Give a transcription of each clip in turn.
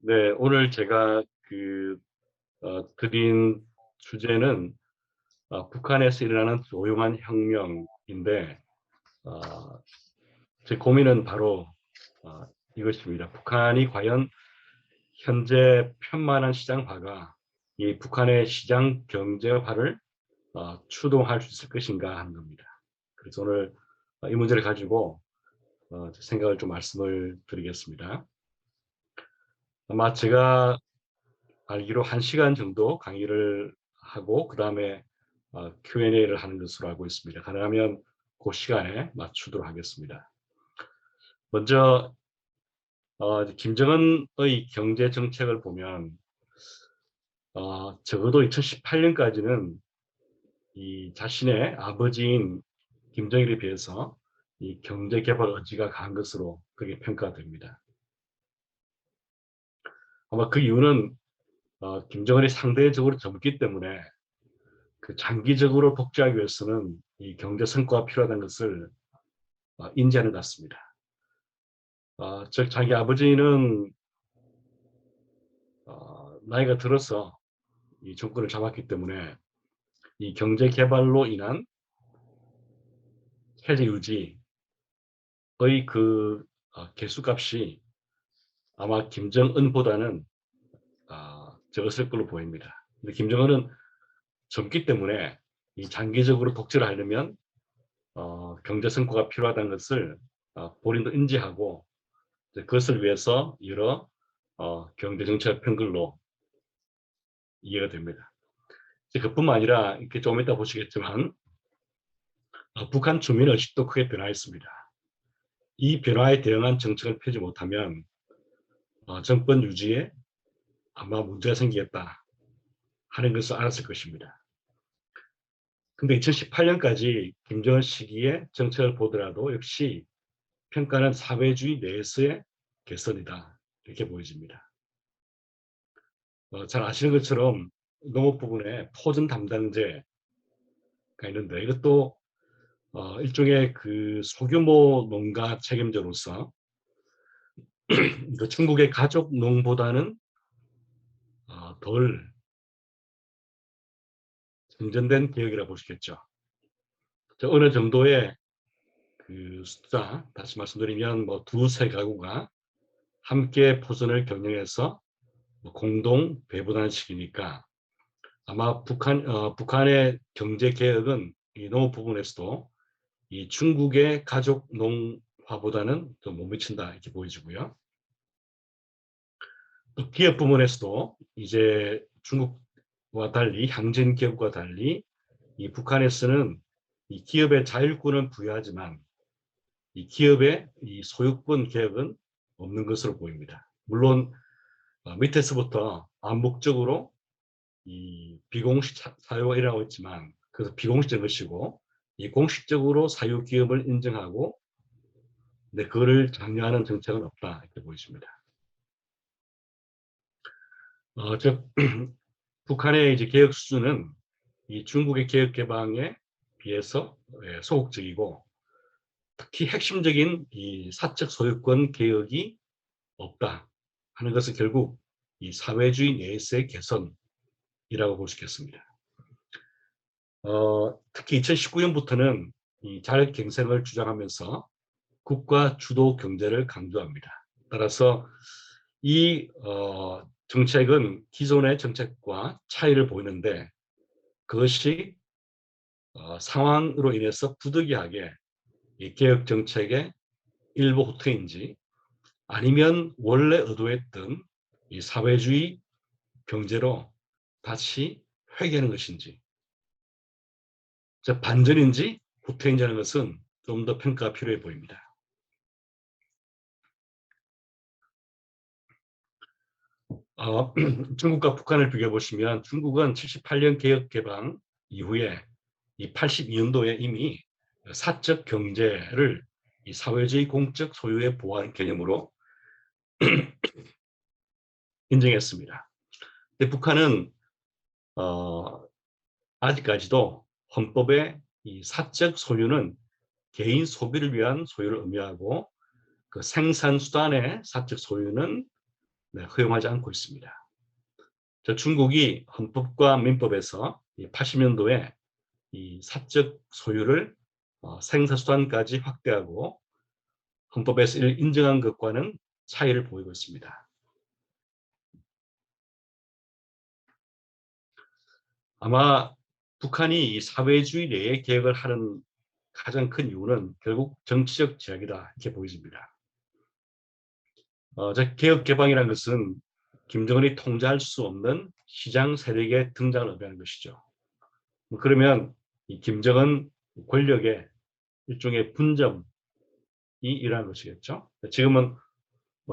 네, 오늘 제가 드린 주제는 북한에서 일어나는 조용한 혁명인데, 어, 제 고민은 바로 이것입니다. 북한이 과연 현재 편만한 시장화가 이 북한의 시장 경제화를 추동할 수 있을 것인가 하는 겁니다. 그래서 오늘 이 문제를 가지고 제 생각을 좀 말씀을 드리겠습니다. 아마 제가 알기로 1시간 정도 강의를 하고 그다음에 Q&A를 하는 것으로 알고 있습니다. 가능하면 그 시간에 맞추도록 하겠습니다. 먼저 김정은의 경제 정책을 보면 적어도 2018년까지는 이 자신의 아버지인 김정일에 비해서 이 경제 개발 의지가 강한 것으로 그렇게 평가됩니다. 아마 그 이유는 김정은이 상대적으로 젊기 때문에 그 장기적으로 복제하기 위해서는 이 경제 성과가 필요하다는 것을 인지하는 것 같습니다. 즉 자기 아버지는 나이가 들어서 이 정권을 잡았기 때문에 이 경제 개발로 인한 체제 유지의 그 개수값이 아마 김정은보다는 적었을 걸로 보입니다. 근데 김정은은 젊기 때문에 이 장기적으로 독재를 하려면 경제 성과가 필요하다는 것을 본인도 인지하고 그것을 위해서 여러 경제 정책 편글로 이해가 됩니다. 그뿐만 아니라 이렇게 좀 이따 보시겠지만 북한 주민 의식도 크게 변화했습니다. 이 변화에 대응한 정책을 펴지 못하면 정권 유지에 아마 문제가 생기겠다 하는 것을 알았을 것입니다. 근데 2018년까지 김정은 시기의 정책을 보더라도 역시 평가는 사회주의 내에서의 개선이다 이렇게 보여집니다. 잘 아시는 것처럼 농업 부분에 토전 담당제가 있는데 이것도 일종의 그 소규모 농가 책임자로서 그 중국의 가족 농보다는 덜 정전된 개혁이라고 보시겠죠. 어느 정도의 그 숫자, 다시 말씀드리면 뭐 두세 가구가 함께 포선을 경영해서 뭐 공동 배분하는 식이니까 아마 북한의 경제 개혁은 이 농업 부분에서도 이 중국의 가족 농화보다는 더 못 미친다 이렇게 보여지고요. 또 기업 부문에서도 이제 중국과 달리 향진 기업과 달리 이 북한에서는 이 기업의 자율권은 부여하지만 이 기업의 이 소유권 개혁은 없는 것으로 보입니다. 물론 밑에서부터 암묵적으로 이 비공식 사유가 일어나고 있지만 그래서 비공식적인 것이고 이 공식적으로 사유 기업을 인정하고 근데 그거를 장려하는 정책은 없다 이렇게 보여집니다. 즉 북한의 이제 개혁 수준은 이 중국의 개혁 개방에 비해서 소극적이고 특히 핵심적인 이 사적 소유권 개혁이 없다 하는 것은 결국 이 사회주의 내에서의 개선이라고 볼 수 있겠습니다. 특히 2019년부터는 이 자력갱생을 주장하면서 국가 주도 경제를 강조합니다. 따라서 이 정책은 기존의 정책과 차이를 보이는데 그것이 상황으로 인해서 부득이하게 이 개혁 정책의 일부 후퇴인지 아니면 원래 의도했던 이 사회주의 경제로 다시 회귀하는 것인지 반전인지 후퇴인지 하는 것은 좀 더 평가가 필요해 보입니다. 중국과 북한을 비교해 보시면 중국은 78년 개혁 개방 이후에 이 82년도에 이미 사적 경제를 이 사회주의 공적 소유의 보완 개념으로 인정했습니다. 근데 북한은 아직까지도 헌법에 이 사적 소유는 개인 소비를 위한 소유를 의미하고 그 생산 수단의 사적 소유는 허용하지 않고 있습니다. 중국이 헌법과 민법에서 80년도에 이 사적 소유를 생사수단까지 확대하고 헌법에서 이를 인정한 것과는 차이를 보이고 있습니다. 아마 북한이 이 사회주의 내의 개혁을 하는 가장 큰 이유는 결국 정치적 제약이다 이렇게 보여집니다. 개혁 개방이라는 것은 김정은이 통제할 수 없는 시장 세력의 등장을 의미하는 것이죠. 그러면 이 김정은 권력의 일종의 분점이 일어난 것이겠죠. 지금은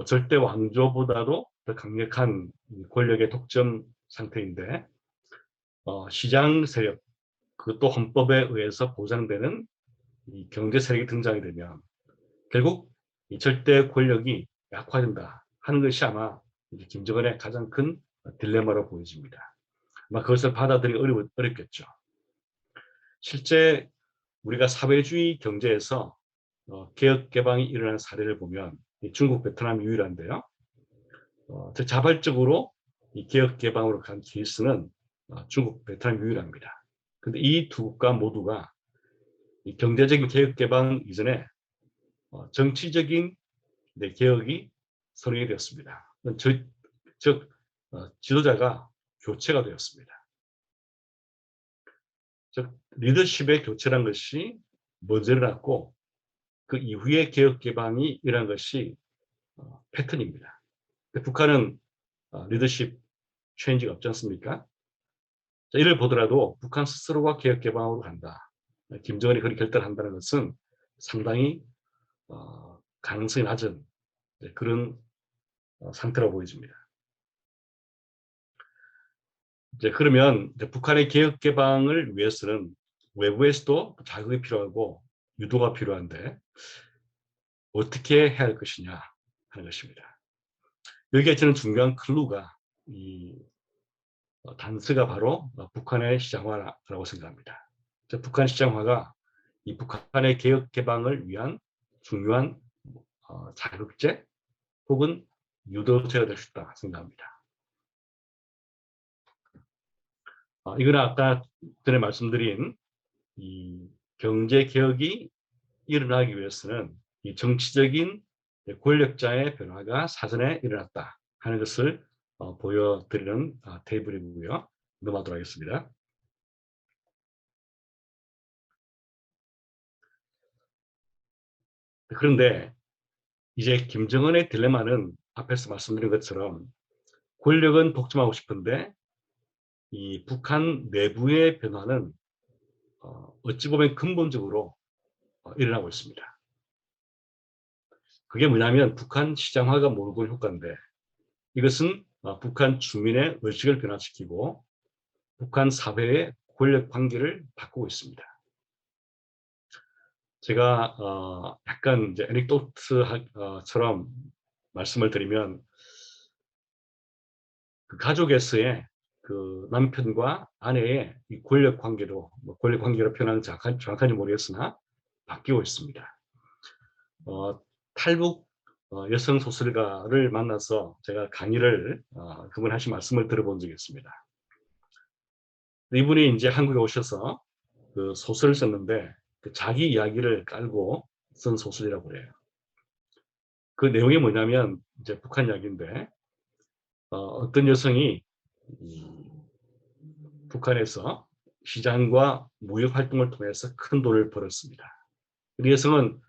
절대 왕조보다도 더 강력한 권력의 독점 상태인데 시장 세력, 그것도 헌법에 의해서 보장되는 이 경제 세력이 등장이 되면 결국 이 절대 권력이 약화된다 하는 것이 아마 김정은의 가장 큰 딜레마로 보여집니다. 아마 그것을 받아들이기 어렵겠죠. 실제 우리가 사회주의 경제에서 개혁 개방이 일어난 사례를 보면 중국, 베트남이 유일한데요. 자발적으로 이 개혁 개방으로 간 케이스는 중국, 베트남이 유일합니다. 그런데 이 두 국가 모두가 이 경제적인 개혁 개방 이전에 정치적인 개혁이 선행이 되었습니다. 즉 지도자가 교체가 되었습니다. 즉 리더십의 교체란 것이 먼저 일어났고 그 이후에 개혁 개방이 일어난 것이 패턴입니다. 북한은 리더십 체인지가 없지 않습니까? 이를 보더라도 북한 스스로가 개혁 개방으로 간다. 김정은이 그렇게 결단한다는 것은 상당히 가능성이 낮은 그런 상태라고 보여집니다. 그러면 북한의 개혁 개방을 위해서는 외부에서도 자극이 필요하고 유도가 필요한데 어떻게 해야 할 것이냐 하는 것입니다. 여기에 저는 중요한 클루가 이 단서가 바로 북한의 시장화라고 생각합니다. 북한 시장화가 이 북한의 개혁 개방을 위한 중요한 자극제 혹은 유도제가 될 수 있다 생각합니다. 이건 아까 전에 말씀드린 이 경제 개혁이 일어나기 위해서는 이 정치적인 권력자의 변화가 사전에 일어났다 하는 것을 보여드리는 테이블이고요. 넘어가도록 하겠습니다. 그런데 이제 김정은의 딜레마는 앞에서 말씀드린 것처럼 권력은 독점하고 싶은데 이 북한 내부의 변화는 어찌 보면 근본적으로 일어나고 있습니다. 그게 뭐냐면 북한 시장화가 모노골 효과인데 이것은 북한 주민의 의식을 변화시키고 북한 사회의 권력 관계를 바꾸고 있습니다. 제가 약간 이제 에넥도트처럼 말씀을 드리면 그 가족에서의 그 남편과 아내의 이 권력 관계도 권력 관계로 표현하는 정확한지 모르겠으나 바뀌고 있습니다. 탈북 여성 소설가를 만나서 제가 강의를 그분 하신 말씀을 들어본 적이 있습니다. 이분이 이제 한국에 오셔서 그 소설을 썼는데 그 자기 이야기를 깔고 쓴 소설이라고 해요. 그 내용이 뭐냐면 이제 북한 이야기인데 어떤 여성이 북한에서 시장과 무역 활동을 통해서 큰 돈을 벌었습니다. 이 여성은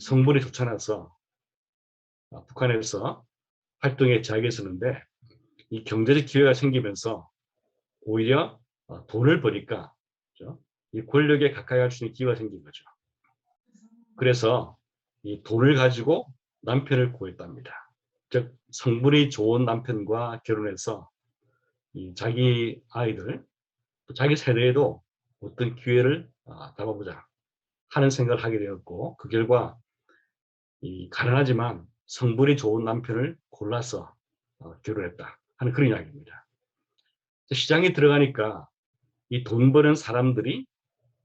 성분이 좋지 않아서 북한에서 활동에 제약이 있었는데 이 경제적 기회가 생기면서 오히려 돈을 버니까 그렇죠? 이 권력에 가까이 할 수 있는 기회가 생긴 거죠. 그래서 이 돈을 가지고 남편을 구했답니다. 즉 성분이 좋은 남편과 결혼해서 이 자기 아이들, 또 자기 세대에도 어떤 기회를 잡아보자 하는 생각을 하게 되었고 그 결과 이 가난하지만 성분이 좋은 남편을 골라서 결혼했다 하는 그런 이야기입니다. 시장에 들어가니까 이 돈 버는 사람들이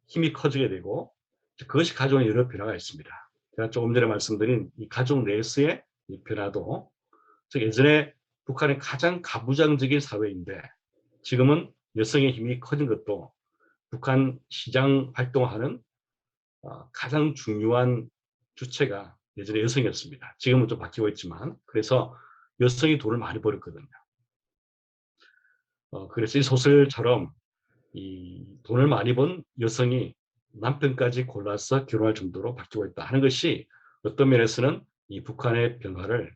힘이 커지게 되고 그것이 가져오는 여러 변화가 있습니다. 제가 조금 전에 말씀드린 이 가족 내에서의 이 변화도 즉 예전에 북한의 가장 가부장적인 사회인데 지금은 여성의 힘이 커진 것도 북한 시장 활동하는 가장 중요한 주체가 예전에 여성이었습니다. 지금은 좀 바뀌고 있지만 그래서 여성이 돈을 많이 벌었거든요. 그래서 이 소설처럼 이 돈을 많이 번 여성이 남편까지 골라서 결혼할 정도로 바뀌고 있다 하는 것이 어떤 면에서는 이 북한의 변화를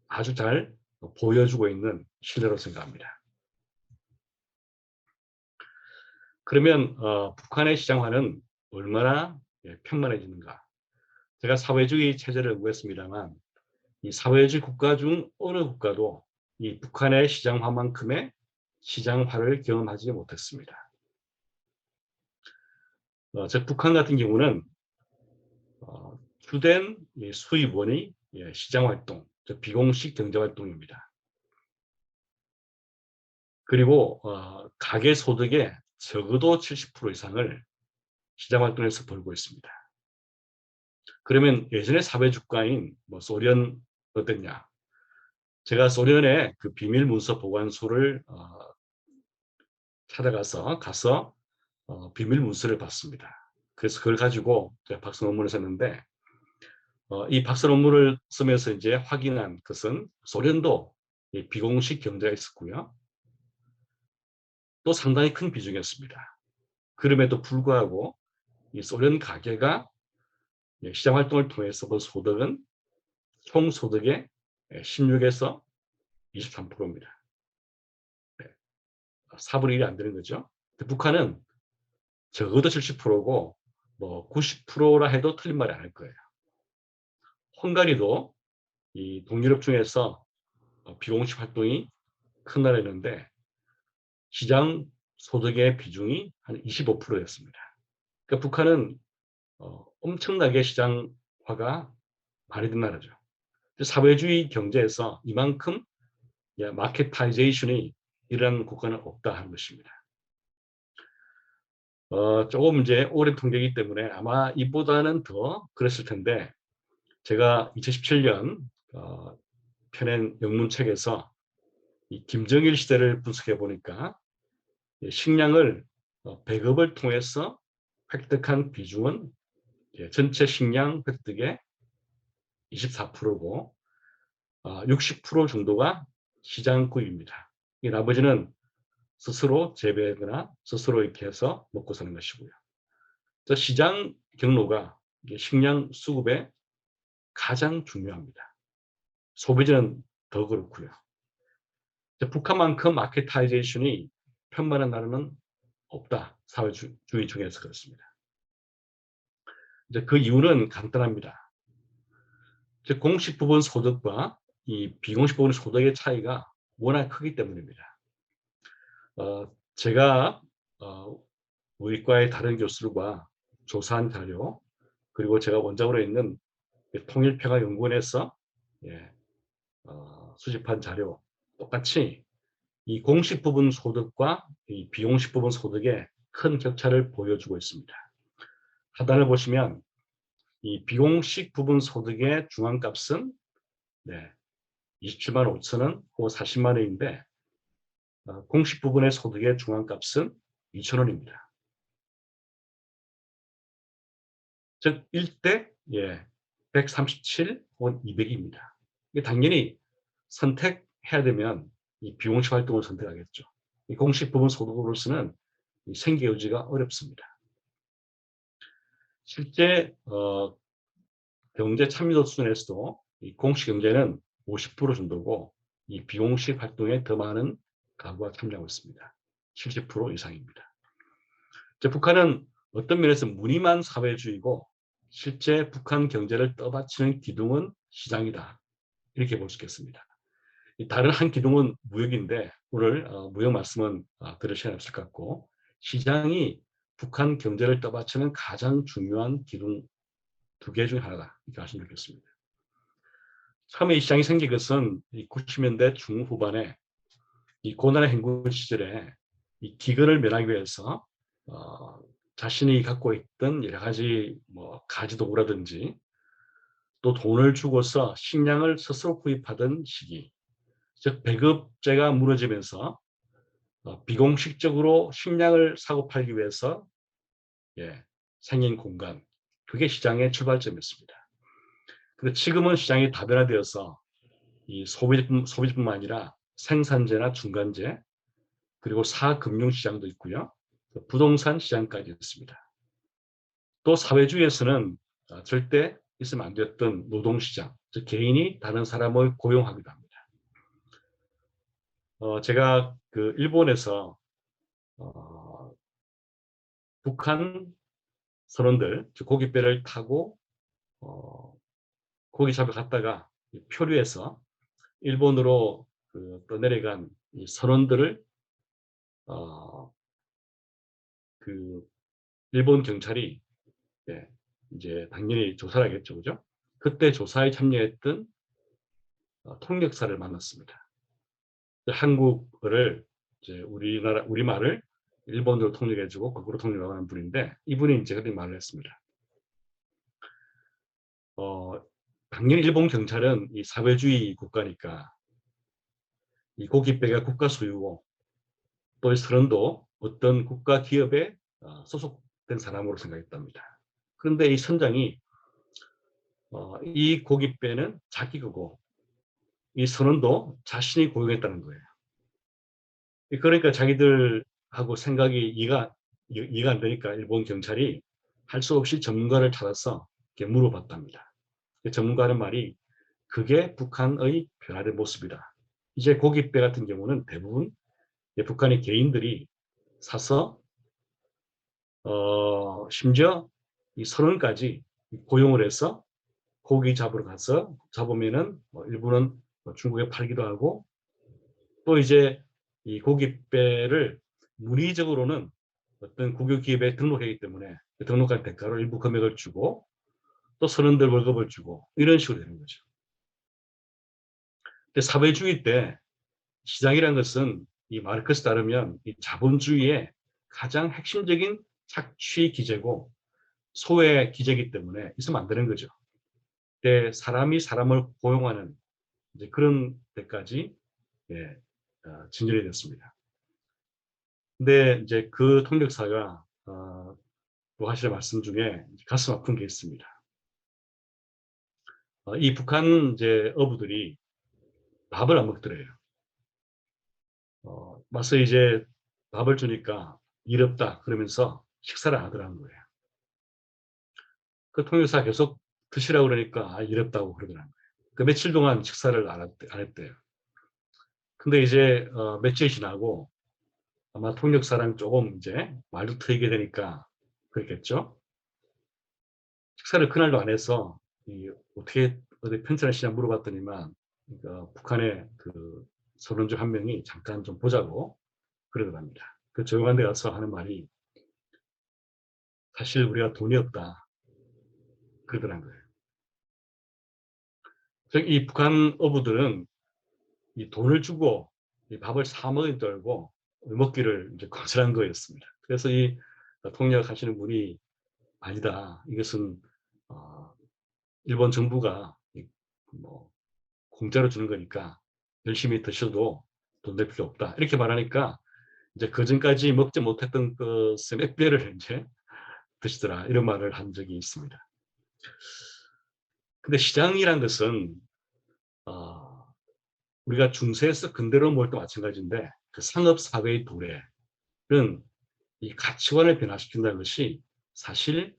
아주 잘 보여주고 있는 신뢰로 생각합니다. 그러면 북한의 시장화는 얼마나 평만해지는가? 제가 사회주의 체제를 연구했습니다만 이 사회주의 국가 중 어느 국가도 이 북한의 시장화만큼의 시장화를 경험하지 못했습니다. 즉 북한 같은 경우는 주된 수입원이 시장활동, 즉 비공식 경제활동입니다. 그리고 가계 소득의 적어도 70% 이상을 시장활동에서 벌고 있습니다. 그러면 예전의 사회주가인 소련 어땠냐? 제가 소련의 그 비밀 문서 보관소를 가서 비밀 문서를 봤습니다. 그래서 그걸 가지고 제가 박사 논문을 썼는데 이 박사 논문을 쓰면서 이제 확인한 것은 소련도 비공식 경제가 있었고요. 또 상당히 큰 비중이었습니다. 그럼에도 불구하고 이 소련 가계가 시장 활동을 통해서 본 소득은 총 소득의 16에서 23%입니다. 4분의 1이 안 되는 거죠. 북한은 적어도 70%고 뭐 90%라 해도 틀린 말이 아닐 거예요. 헝가리도 이 동유럽 중에서 비공식 활동이 큰 나라였는데 시장 소득의 비중이 한 25%였습니다. 그러니까 북한은 엄청나게 시장화가 많이 된 나라죠. 사회주의 경제에서 이만큼 마케타이제이션이 일어나는 국가는 없다 하는 것입니다. 조금 이제 오랜 통계이기 때문에 아마 이보다는 더 그랬을 텐데 제가 2017년 펴낸 영문책에서 이 김정일 시대를 분석해 보니까 식량을 배급을 통해서 획득한 비중은 전체 식량 획득의 24%고 60% 정도가 시장 구입입니다. 이 나머지는 스스로 재배하거나 스스로 이렇게 해서 먹고 사는 것이고요. 시장 경로가 식량 수급에 가장 중요합니다. 소비자는 더 그렇고요. 북한만큼 마케타이제이션이 편만한 나라는 없다. 사회주의 중에서 그렇습니다. 이제 그 이유는 간단합니다. 즉 공식 부분 소득과 이 비공식 부분 소득의 차이가 워낙 크기 때문입니다. 제가 우리 과의 다른 교수들과 조사한 자료 그리고 제가 원작으로 있는 통일평화연구원에서 수집한 자료 똑같이 이 공식 부분 소득과 이 비공식 부분 소득의 큰 격차를 보여주고 있습니다. 하단을 보시면 이 비공식 부분 소득의 중앙값은 27만 5천 원 혹은 40만 원인데 공식 부분의 소득의 중앙값은 2천 원입니다. 즉 1대 137 혹은 200입니다. 당연히 선택해야 되면 이 비공식 활동을 선택하겠죠. 이 공식 부분 소득으로서는 생계 유지가 어렵습니다. 실제 경제 참여도 수준에서도 이 공식 경제는 50% 정도고 이 비공식 활동에 더 많은 가구가 참여하고 있습니다. 70% 이상입니다. 북한은 어떤 면에서 무늬만 사회주의고 실제 북한 경제를 떠받치는 기둥은 시장이다. 이렇게 볼 수 있겠습니다. 다른 한 기둥은 무역인데 오늘 무역 말씀은 들을 시간이 없을 것 같고 시장이 북한 경제를 떠받치는 가장 중요한 기둥 2개 중 하나다. 이렇게 하시면 좋겠습니다. 처음에 이 시장이 생긴 것은 90년대 중후반에 이 고난의 행군 시절에 이 기근을 면하기 위해서 자신이 갖고 있던 여러 가지 가지도구라든지 또 돈을 주고서 식량을 스스로 구입하던 시기 즉 배급제가 무너지면서 비공식적으로 식량을 사고 팔기 위해서 생긴 공간, 그게 시장의 출발점이었습니다. 근데 지금은 시장이 다변화되어서 이 소비뿐만 아니라 생산재나 중간재, 그리고 사금융시장도 있고요. 부동산 시장까지 있습니다. 또 사회주의에서는 절대 있으면 안 됐던 노동시장, 즉 개인이 다른 사람을 고용하기도 합니다. 제가 그 일본에서 북한 선원들, 즉 고깃배를 타고 고기 잡으러 갔다가 표류해서 일본으로 떠내려간 이 선원들을 어, 그 일본 경찰이 이제 당연히 조사를 하겠죠, 그죠? 그때 조사에 참여했던 통역사를 만났습니다. 한국어를 이제 우리말을 일본어로 통역해주고 거꾸로 통역하는 분인데 이분이 이제 그렇게 말을 했습니다. 당연히 일본 경찰은 이 사회주의 국가니까 이 고깃배가 국가 소유고 또 이 선원도 어떤 국가 기업에 소속된 사람으로 생각했답니다. 그런데 이 선장이 이 고깃배는 자기 거고 이 선원도 자신이 고용했다는 거예요. 그러니까 자기들하고 생각이 이해가 안 되니까 일본 경찰이 할 수 없이 전문가를 찾아서 이렇게 물어봤답니다. 전문가는 말이 그게 북한의 변화된 모습이다. 이제 고깃배 같은 경우는 대부분 북한의 개인들이 사서 심지어 이 선원까지 고용을 해서 고기 잡으러 가서 잡으면은 일부는 중국에 팔기도 하고 또 이제 이 고깃배를 물리적으로는 어떤 국유 기업에 등록하기 때문에 등록한 대가로 일부 금액을 주고 또 선원들 월급을 주고 이런 식으로 되는 거죠. 근데 사회주의 때 시장이라는 것은 이 마르크스 따르면 이 자본주의의 가장 핵심적인 착취 기제고 소외 기제이기 때문에 있으면 안 되는 거죠. 때 사람이 사람을 고용하는 이제 그런 데까지 진전이 됐습니다. 근데 이제 그 통역사가 또 하시는 말씀 중에 가슴 아픈 게 있습니다. 이 북한 이제 어부들이 밥을 안 먹더래요. 와서 이제 밥을 주니까 일 없다 그러면서 식사를 안 하더라는 거예요. 그 통역사 계속 드시라고 그러니까 일 없다고 그러더라는 거예요. 그 며칠 동안 식사를 안 했대요. 근데 이제 며칠 지나고 아마 통역사랑 조금 이제 말도 트이게 되니까 그랬겠죠. 식사를 그날도 안 해서 어떻게 어디 편찮으시냐 물어봤더니만 그러니까 북한의 그 선원 중 한 명이 잠깐 좀 보자고 그러더랍니다. 그 조용한 데 가서 하는 말이 사실 우리가 돈이 없다 그러더란 거예요. 이 북한 어부들은 이 돈을 주고 이 밥을 사 먹은 줄 알고 먹기를 이제 거절한 거였습니다. 그래서 이 통역하시는 분이 아니다. 이것은 일본 정부가 뭐 공짜로 주는 거니까 열심히 드셔도 돈 낼 필요 없다. 이렇게 말하니까 이제 그 전까지 먹지 못했던 것의 몇 배를 이제 드시더라. 이런 말을 한 적이 있습니다. 근데 시장이란 것은 우리가 중세에서 근대로 볼 때 마찬가지인데 그 상업 사회의 도래는 이 가치관을 변화시킨다는 것이 사실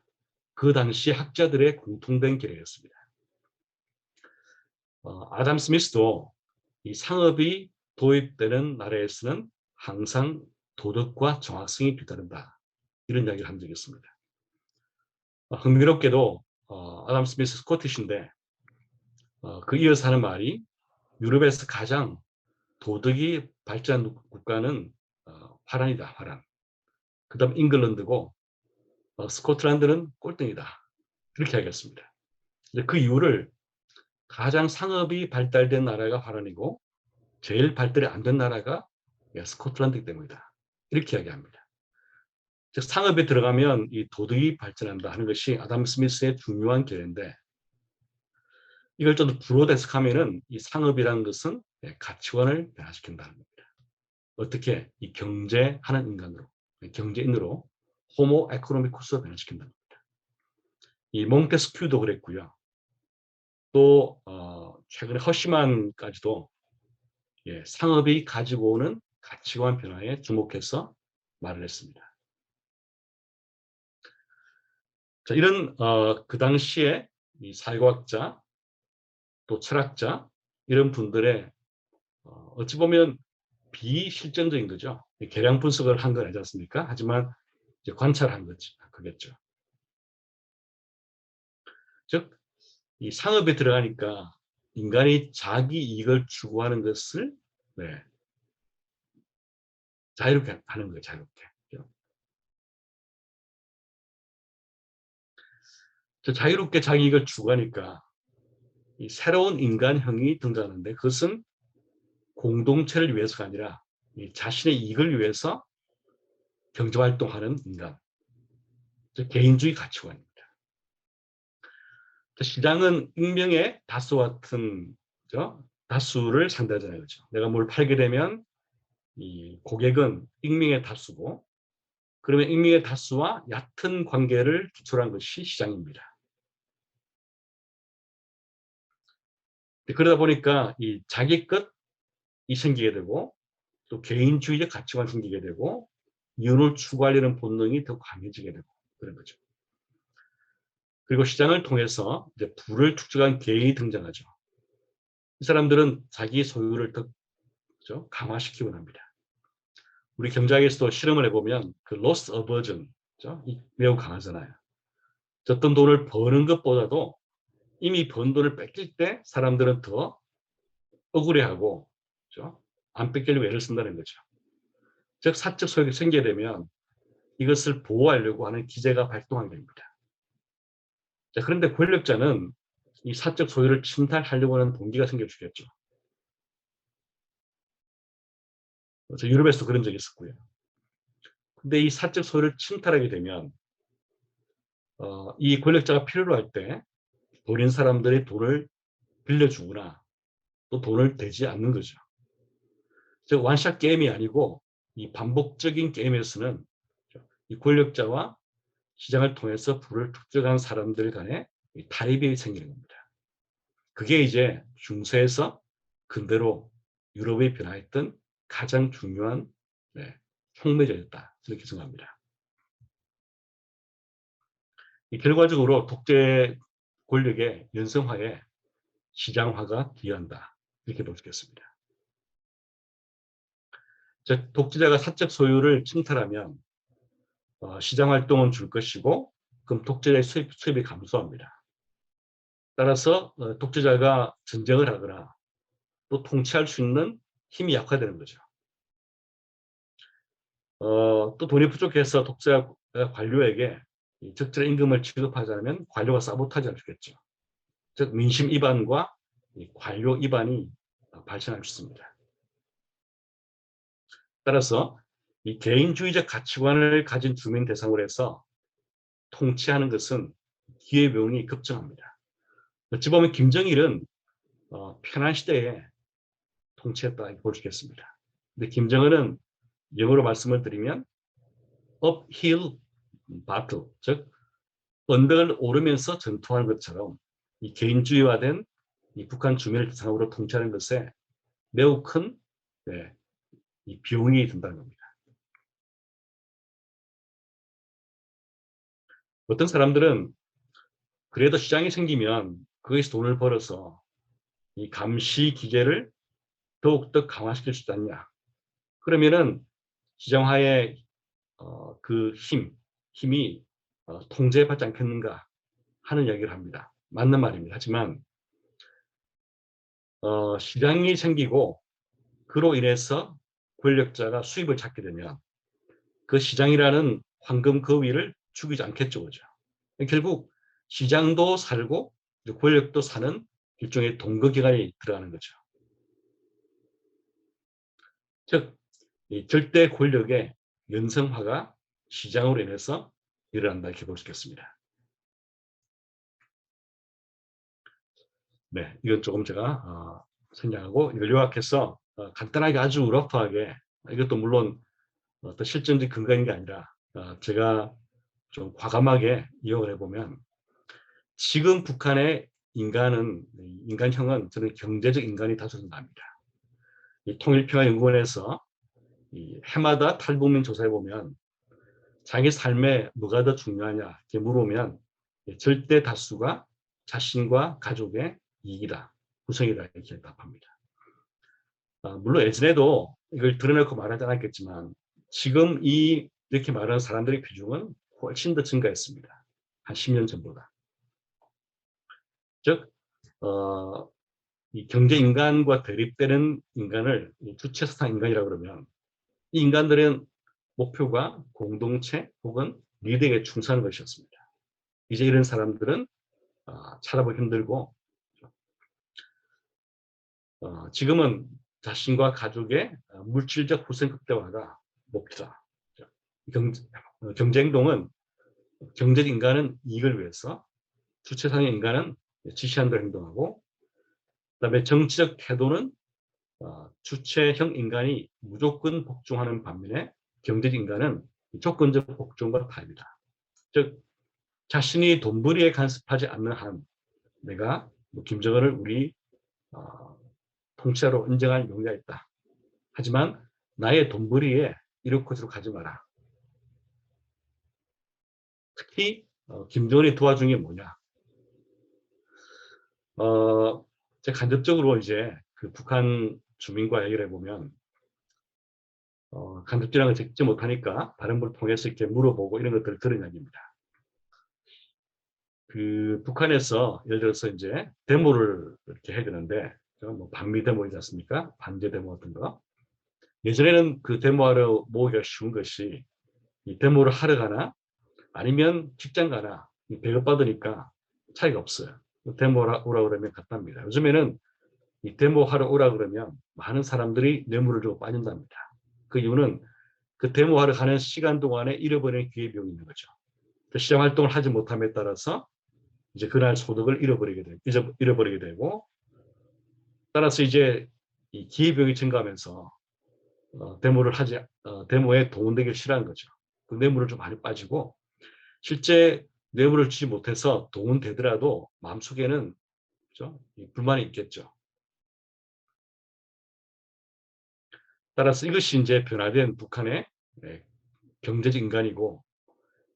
그 당시 학자들의 공통된 계획이었습니다. 아담 스미스도 이 상업이 도입되는 나라에서는 항상 도덕과 정확성이 뒤따른다. 이런 이야기를 한 적이 있습니다. 흥미롭게도 아담 스미스 스코티시인데 그 이어서 하는 말이 유럽에서 가장 도덕이 발전한 국가는 화란이다. 화란. 그 다음 잉글랜드고 스코틀랜드는 꼴등이다. 이렇게 하겠습니다. 그 이유를 가장 상업이 발달된 나라가 화란이고 제일 발달이 안 된 나라가 스코틀랜드 때문이다. 이렇게 이야기합니다. 즉 상업에 들어가면 이 도덕이 발전한다 하는 것이 아담 스미스의 중요한 견해인데 이걸 좀 불호 해석하면은 이 상업이라는 것은 가치관을 변화시킨다는 겁니다. 어떻게? 이 경제하는 인간으로, 경제인으로 호모 에코노미쿠스로 변화시킨다는 겁니다. 이 몽테스큐도 그랬고요. 또 최근에 허시만까지도 상업이 가지고 오는 가치관 변화에 주목해서 말을 했습니다. 자, 이런 그 당시에 이 사회과학자 또 철학자 이런 분들의 어찌 보면 비실전적인 거죠. 계량 분석을 한 건 아니지 않습니까? 하지만 이제 관찰한 거겠죠. 즉, 이 상업에 들어가니까 인간이 자기 이익을 추구하는 것을 자유롭게 하는 거예요. 자유롭게. 자유롭게 자기 이익을 추구하니까 이 새로운 인간형이 등장하는데 그것은 공동체를 위해서가 아니라 이 자신의 이익을 위해서 경제활동하는 인간, 즉 개인주의 가치관입니다. 시장은 익명의 다수와 같은 다수를 상대하잖아요. 그렇죠? 내가 뭘 팔게 되면 이 고객은 익명의 다수고 그러면 익명의 다수와 얕은 관계를 기초로 한 것이 시장입니다. 그러다 보니까 이 자기 것이 생기게 되고 또 개인주의적 가치관 생기게 되고 이윤을 추구하려는 본능이 더 강해지게 되고 그런 거죠. 그리고 시장을 통해서 이제 부를 축적한 개인이 등장하죠. 이 사람들은 자기 소유를 더 강화시키곤 합니다. 우리 경제학에서도 실험을 해보면 그 loss aversion 매우 강하잖아요. 어떤 돈을 버는 것보다도 이미 번 돈을 뺏길 때 사람들은 더 억울해하고 안 뺏기려고 애를 쓴다는 거죠. 즉 사적 소유가 생기게 되면 이것을 보호하려고 하는 기제가 발동하게 됩니다. 자, 그런데 권력자는 이 사적 소유를 침탈하려고 하는 동기가 생겨주겠죠. 그래서 유럽에서도 그런 적이 있었고요. 근데 이 사적 소유를 침탈하게 되면 이 권력자가 필요로 할 때 버린 사람들이 돈을 빌려주거나 또 돈을 대지 않는 거죠. 즉 원샷 게임이 아니고 이 반복적인 게임에서는 이 권력자와 시장을 통해서 부를 축적한 사람들 간의 타협이 생기는 겁니다. 그게 이제 중세에서 근대로 유럽에 변화했던 가장 중요한 혁명이었다 이렇게 생각합니다. 결과적으로 독재 권력의 연성화에 시장화가 기여한다 이렇게 볼 수 있겠습니다. 즉 독재자가 사적 소유를 침탈하면 시장 활동은 줄 것이고 그럼 독재자의 수입이 감소합니다. 따라서 독재자가 전쟁을 하거나 또 통치할 수 있는 힘이 약화되는 거죠. 또 돈이 부족해서 독재자 관료에게 적절한 임금을 지급하지 않으면 관료가 사보타지할 수 있겠죠. 즉 민심 이반과 관료 이반이 발생할 수 있습니다. 따라서 이 개인주의적 가치관을 가진 주민 대상으로 해서 통치하는 것은 기회비용이 급증합니다. 어찌 보면 김정일은 편한 시대에 통치했다 이렇게 볼 수 있겠습니다. 근데 김정은은 영어로 말씀을 드리면 uphill battle, 즉 언덕을 오르면서 전투하는 것처럼 이 개인주의화된 이 북한 주민을 대상으로 통치하는 것에 매우 큰 이 비용이 든다는 겁니다. 어떤 사람들은 그래도 시장이 생기면 거기서 돈을 벌어서 이 감시 기계를 더욱더 강화시킬 수 있지 않냐. 그러면은 시장화의 그 힘이 통제받지 않겠는가 하는 이야기를 합니다. 맞는 말입니다. 하지만 시장이 생기고 그로 인해서 권력자가 수입을 찾게 되면 그 시장이라는 황금 거위를 죽이지 않겠죠. 그죠? 결국 시장도 살고 권력도 사는 일종의 동거기간이 들어가는 거죠. 즉, 이 절대 권력의 연성화가 시장으로 인해서 일어난다 이렇게 볼 수 있겠습니다. 네, 이건 조금 제가 생략하고 이걸 요약해서 간단하게 아주 러프하게 이것도 물론 어떤 실증적 근거 있는 게 아니라 제가 좀 과감하게 이용을 해보면 지금 북한의 인간형은 저는 경제적 인간이 다수는 압니다. 이 통일평화연구원에서 이 해마다 탈북민 조사해보면 자기 삶에 뭐가 더 중요하냐 이렇게 물으면 절대 다수가 자신과 가족의 이익이다, 구성이다 이렇게 답합니다. 물론 예전에도 이걸 드러내고 말하지 않았겠지만 지금 이렇게 말하는 사람들의 비중은 훨씬 더 증가했습니다. 한 10년 전보다. 즉 이 경제인간과 대립되는 인간을 주체사상 인간이라고 그러면 이 인간들은 목표가 공동체 혹은 리더에게 충성하는 것이었습니다. 이제 이런 사람들은 찾아보기 힘들고 지금은 자신과 가족의 물질적 후생 극대화가 목표다. 경제행동은 경제적 인간은 이익을 위해서, 주체상의 인간은 지시한 대로 행동하고, 그다음에 정치적 태도는 주체형 인간이 무조건 복종하는 반면에 경제적 인간은 조건적 복종과 타협이다. 즉 자신이 돈벌이에 간섭하지 않는 한 내가 김정은을 우리 통치자로 인정할 용의가 있다. 하지만 나의 돈벌이에 이렇고 저렇고 하지 마라. 특히 김정은이 도와준 게 뭐냐? 제가 간접적으로 이제 그 북한 주민과 얘기를 해보면 간접적이라는 걸 직접 못하니까 다른 분을 통해서 이렇게 물어보고 이런 것들을 들은 이야기입니다. 그 북한에서 예를 들어서 이제 데모를 이렇게 해야 되는데 뭐 반미 데모이지 않습니까? 반제 데모 같은 거. 예전에는 그 데모하러 모으기가 쉬운 것이 이 데모를 하러 가나 아니면 직장 가나 배급받으니까 차이가 없어요. 데모하러 오라 그러면 갔답니다. 요즘에는 이 데모하러 오라 그러면 많은 사람들이 뇌물을 주고 빠진답니다. 그 이유는 그 데모하러 가는 시간 동안에 잃어버리는 기회비용이 있는 거죠. 시장 활동을 하지 못함에 따라서 이제 그날 소득을 잃어버리게 되고 따라서 이제 이 기회비용이 증가하면서 데모에 동원되기를 싫어하는 거죠. 그 뇌물을 좀 많이 빠지고 실제 뇌물을 주지 못해서 동원되더라도 마음속에는 그렇죠? 불만이 있겠죠. 따라서 이것이 이제 변화된 북한의 경제적 인간이고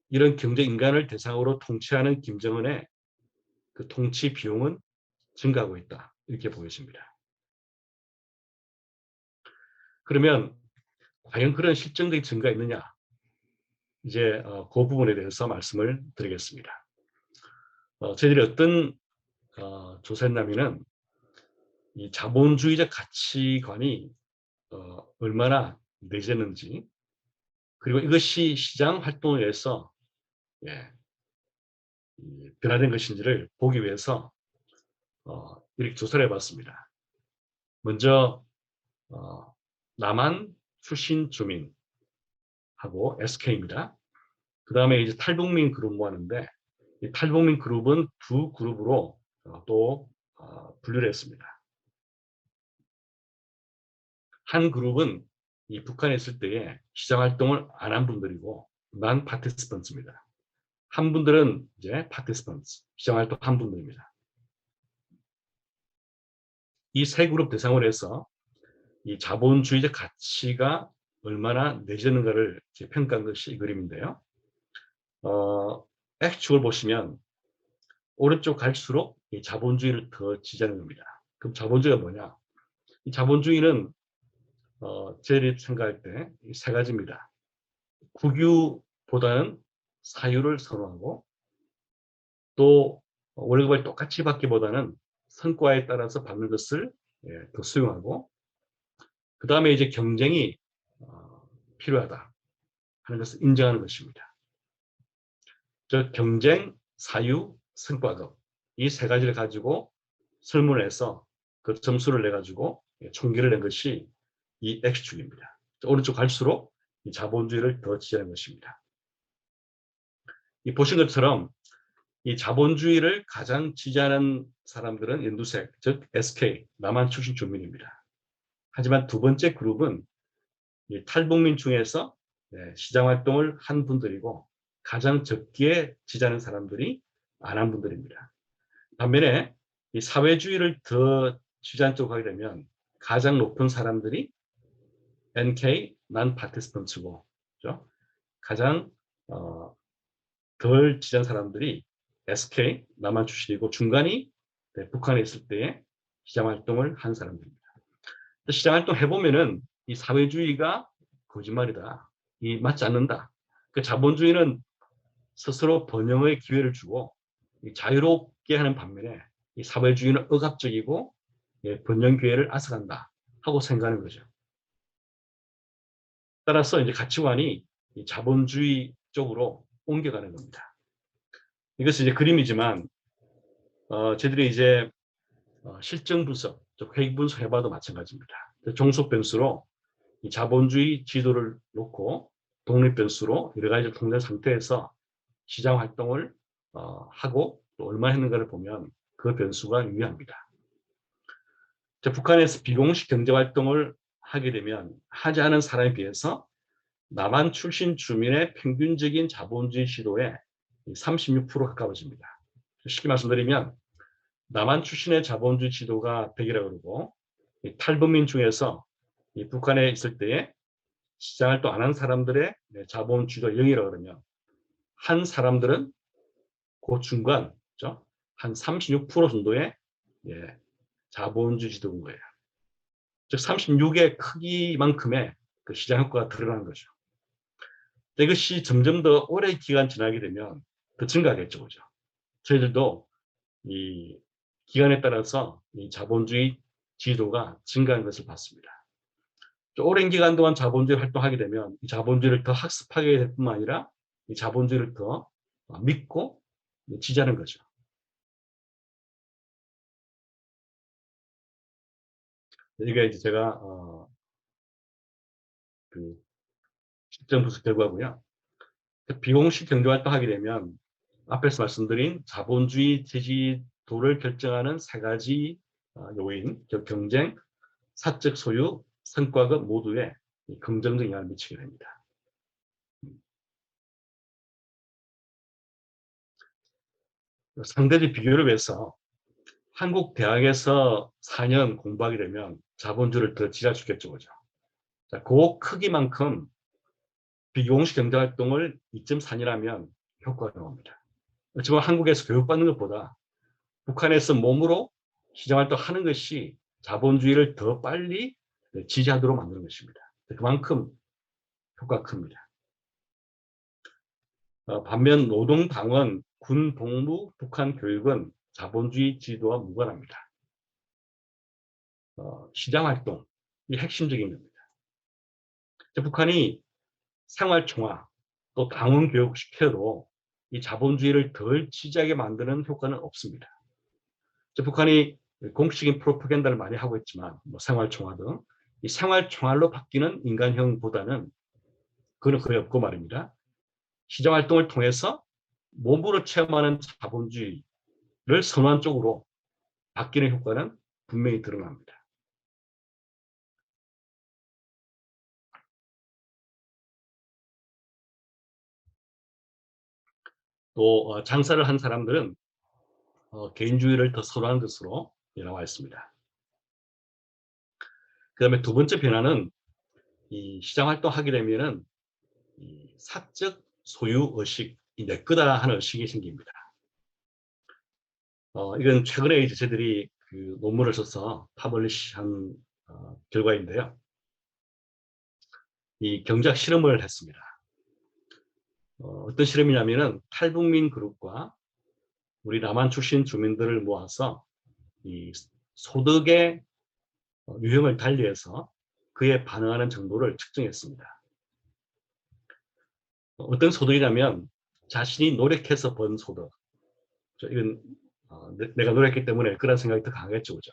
이런 경제 인간을 대상으로 통치하는 김정은의 그 통치 비용은 증가하고 있다. 이렇게 보여집니다. 그러면 과연 그런 실정적인 증가가 있느냐? 이제 그 부분에 대해서 말씀을 드리겠습니다. 저희들이 어떤 조사했냐면은 이 자본주의적 가치관이 얼마나 내재는지 그리고 이것이 시장 활동에 의해서 변화된 것인지를 보기 위해서 이렇게 조사를 해봤습니다. 먼저 남한 출신 주민하고 SK입니다. 그 다음에 이제 탈북민 그룹 모았는데 이 탈북민 그룹은 두 그룹으로 또 분류를 했습니다. 한 그룹은 이 북한에 있을 때에 시장 활동을 안 한 분들이고 난 파티스펀트입니다. 한 분들은 이제 파티스펀트, 시장 활동 한 분들입니다. 이 세 그룹 대상으로 해서 이 자본주의적 가치가 얼마나 내재는가를 평가한 것이 이 그림인데요. X축을 보시면 오른쪽 갈수록 이 자본주의를 더 지지하는 겁니다. 그럼 자본주의가 뭐냐? 이 자본주의는 저희들이 생각할 때 세 가지입니다. 국유보다는 사유를 선호하고 또 월급을 똑같이 받기보다는 성과에 따라서 받는 것을 더 수용하고 그 다음에 이제 경쟁이 필요하다 하는 것을 인정하는 것입니다. 즉 경쟁, 사유, 성과급 이 세 가지를 가지고 설문을 해서 그 점수를 내가지고 총계를 낸 것이 이 X축입니다. 오른쪽 갈수록 이 자본주의를 더 지지하는 것입니다. 이 보신 것처럼 이 자본주의를 가장 지지하는 사람들은 연두색, 즉 SK, 남한 출신 주민입니다. 하지만 두 번째 그룹은 이 탈북민 중에서 시장 활동을 한 분들이고 가장 적게 지지하는 사람들이 안 한 분들입니다. 반면에 이 사회주의를 더 지지한 쪽으로 하게 되면 가장 높은 사람들이 NK, 난 파티스펀츠고, 그렇죠? 가장 덜 지지한 사람들이 SK, 남한 출신이고 중간이 북한에 있을 때에 시장 활동을 한 사람들입니다. 시장 활동 해보면은 이 사회주의가 거짓말이다. 이 맞지 않는다. 그 자본주의는 스스로 번영의 기회를 주고 자유롭게 하는 반면에 이 사회주의는 억압적이고 번영 기회를 앗아간다 하고 생각하는 거죠. 따라서 이제 가치관이 이 자본주의 쪽으로 옮겨가는 겁니다. 이것은 이제 그림이지만 저희들이 이제 실증 분석, 회익 분석 해봐도 마찬가지입니다. 종속 변수로 이 자본주의 지도를 놓고 독립 변수로 여러 가지 통제 상태에서 시장 활동을 하고 또 얼마 했는가를 보면 그 변수가 유의합니다. 북한에서 비공식 경제 활동을 하게 되면 하지 않은 사람에 비해서 남한 출신 주민의 평균적인 자본주의 시도에 36% 가까워집니다. 쉽게 말씀드리면 남한 출신의 자본주의 지도가 100이라고 그러고 탈북민 중에서 북한에 있을 때에 시장 활동 안 한 사람들의 자본주의가 0이라고 그러면 한 사람들은 그 중간, 그렇죠? 한 36% 정도의 자본주의 지도인 거예요. 즉 36의 크기만큼의 그 시장 효과가 드러나는 거죠. 이것이 점점 더 오래 기간 지나게 되면 더 증가하겠죠, 그죠? 저희들도 이 기간에 따라서 이 자본주의 지도가 증가하는 것을 봤습니다. 오랜 기간 동안 자본주의 활동하게 되면 이 자본주의를 더 학습하게 될 뿐만 아니라 이 자본주의를 더 믿고 지지하는 거죠. 이게 이제 제가 그 실전 분석 결과고요. 비공식 경제 활동하게 되면 앞에서 말씀드린 자본주의 지지도를 결정하는 세 가지 요인, 경쟁, 사적 소유, 성과급 모두에 긍정적 영향을 미치게 됩니다. 상대적 비교를 위해서 한국 대학에서 4년 공부하게 되면 자본주의를 더 지지할 수 있겠죠, 그죠? 자, 그 크기만큼 비공식 경제 활동을 2.4년하면 효과가 나옵니다. 지금 한국에서 교육받는 것보다 북한에서 몸으로 시장 활동하는 것이 자본주의를 더 빨리 지지하도록 만드는 것입니다. 그만큼 효과가 큽니다. 반면 노동당원, 군 복무, 북한 교육은 자본주의 지도와 무관합니다. 시장 활동이 핵심적인 겁니다. 북한이 생활총화 또 당원 교육 시켜도 이 자본주의를 덜 지지하게 만드는 효과는 없습니다. 북한이 공식적인 프로파간다를 많이 하고 있지만 뭐 생활총화 등 이 생활총활로 바뀌는 인간형보다는 그건 거의 없고 말입니다. 시장 활동을 통해서 몸으로 체험하는 자본주의를 선호한 쪽으로 바뀌는 효과는 분명히 드러납니다. 또 장사를 한 사람들은 개인주의를 더 선호한 것으로 나와 있습니다. 그 다음에 두 번째 변화는 이 시장 활동하게 되면은 이 사적 소유 의식, 이 내 거다 하는 의식이 생깁니다. 이건 최근에 이제 저희들이 그 논문을 써서 파블리시한 결과인데요. 이 경작 실험을 했습니다. 어떤 실험이냐면은 탈북민 그룹과 우리 남한 출신 주민들을 모아서 이 소득의 유형을 달리해서 그에 반응하는 정도를 측정했습니다. 어떤 소득이냐면 자신이 노력해서 번 소득. 이건 내가 노력했기 때문에 그런 생각이 더 강하겠죠, 그죠?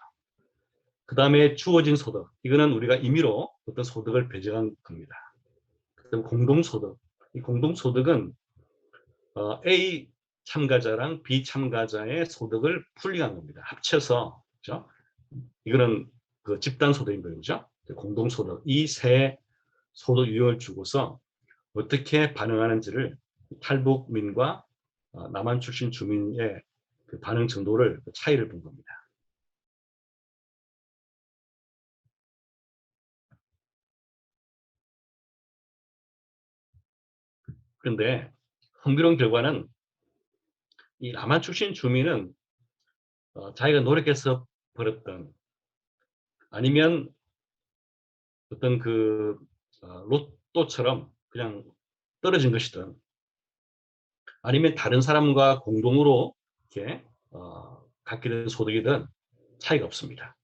그 다음에 주어진 소득. 이거는 우리가 임의로 어떤 소득을 배정한 겁니다. 그다음 공동소득. 이 공동소득은 A 참가자랑 비참가자의 소득을 풀링한 겁니다. 합쳐서, 그죠? 이거는 그 집단 소득인 거예요, 그죠? 공동소득. 이 세 소득 유형을 주고서 어떻게 반응하는지를 탈북민과 남한 출신 주민의 그 반응 정도를 차이를 본 겁니다. 그런데 흥미로운 결과는 이 남한 출신 주민은 자기가 노력해서 벌었던 아니면 어떤 그 로또처럼 그냥 떨어진 것이든 아니면 다른 사람과 공동으로 이렇게 갖게 된 소득이든 차이가 없습니다.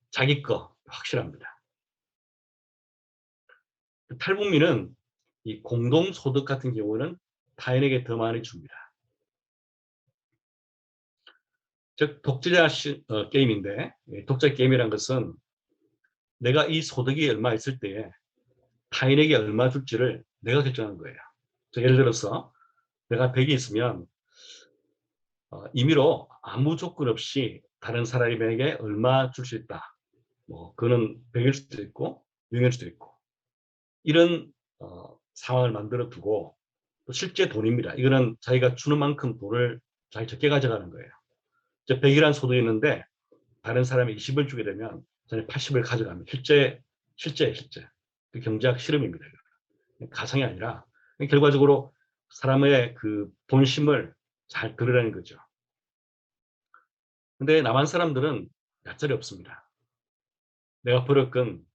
자기 거 확실합니다. 탈북민은 이 공동소득 같은 경우는 타인에게 더 많이 줍니다. 즉 독재자 게임인데 독재 게임이란 것은 내가 이 소득이 얼마 있을 때에 타인에게 얼마 줄지를 내가 결정하는 거예요. 예를 들어서 내가 100이 있으면 임의로 아무 조건 없이 다른 사람에게 얼마 줄 수 있다. 뭐 그거는 100일 수도 있고 0일 수도 있고 이런 상황을 만들어 두고 또 실제 돈입니다. 이거는 자기가 주는 만큼 돈을 자기 적게 가져가는 거예요. 100이라는 소득이 있는데 다른 사람이 20을 주게 되면 저는 80을 가져갑니다. 실제. 그 경제학 실험입니다. 가상이 아니라 결과적으로 사람의 그 본심을 잘 드러내는 거죠. 근데 남한 사람들은 얕절이 없습니다. 내가 벌었건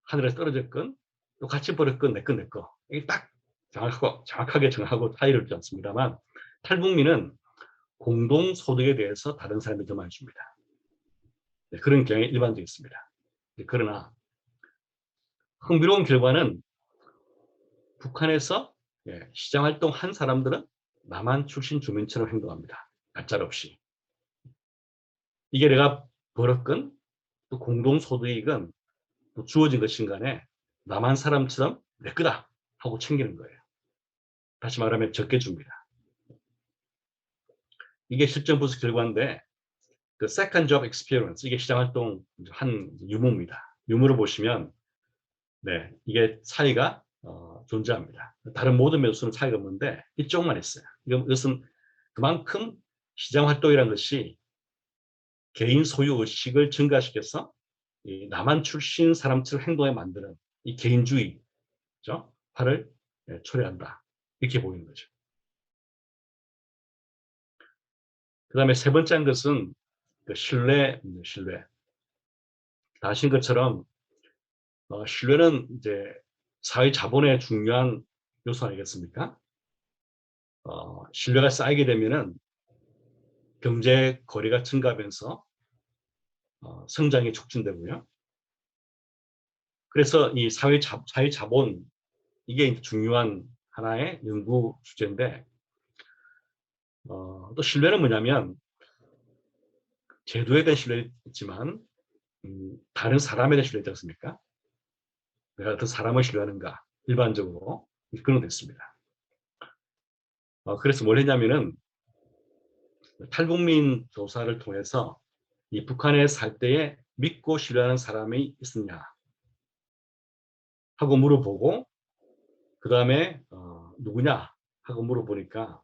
하늘에서 떨어졌건 또 같이 벌었건 내 거. 이게 딱 정확하게 정하고 차이를 두지 않습니다만 탈북민은 공동소득에 대해서 다른 사람이 더 많이 줍니다. 네, 그런 경향이 일반적이습니다. 그러나 흥미로운 결과는 북한에서 시장활동 한 사람들은 남한 출신 주민처럼 행동합니다. 얄짤없이. 이게 내가 벌었건 또 공동소득이건 또 주어진 것인 간에 남한 사람처럼 내 거다 하고 챙기는 거예요. 다시 말하면 적게 줍니다. 이게 실전 분석 결과인데 그 second job experience 이게 시장활동 한 유무입니다. 유무를 보시면 네 이게 차이가 존재합니다. 다른 모든 매수는 차이가 없는데 이쪽만 있어요. 이것은 그만큼 시장활동이라는 것이 개인 소유 의식을 증가시켜서 이 남한 출신 사람처럼 행동에 만드는 이 개인주의 화를 초래한다. 이렇게 보이는 거죠. 그 다음에 세 번째 한 것은 그 신뢰. 다 아신 것처럼 신뢰는 이제 사회 자본의 중요한 요소 아니겠습니까? 신뢰가 쌓이게 되면은 경제 거래가 증가하면서 성장이 촉진되고요. 그래서 이 사회 자본 이게 중요한 하나의 연구 주제인데 또 신뢰는 뭐냐면 제도에 대한 신뢰 있지만 다른 사람에 대한 신뢰 있지 않습니까? 내가 어떤 사람을 신뢰하는가 일반적으로 그런 됐습니다. 그래서 뭘 했냐면은 탈북민 조사를 통해서 이 북한에 살 때에 믿고 신뢰하는 사람이 있었냐 하고 물어보고 그 다음에 누구냐 하고 물어보니까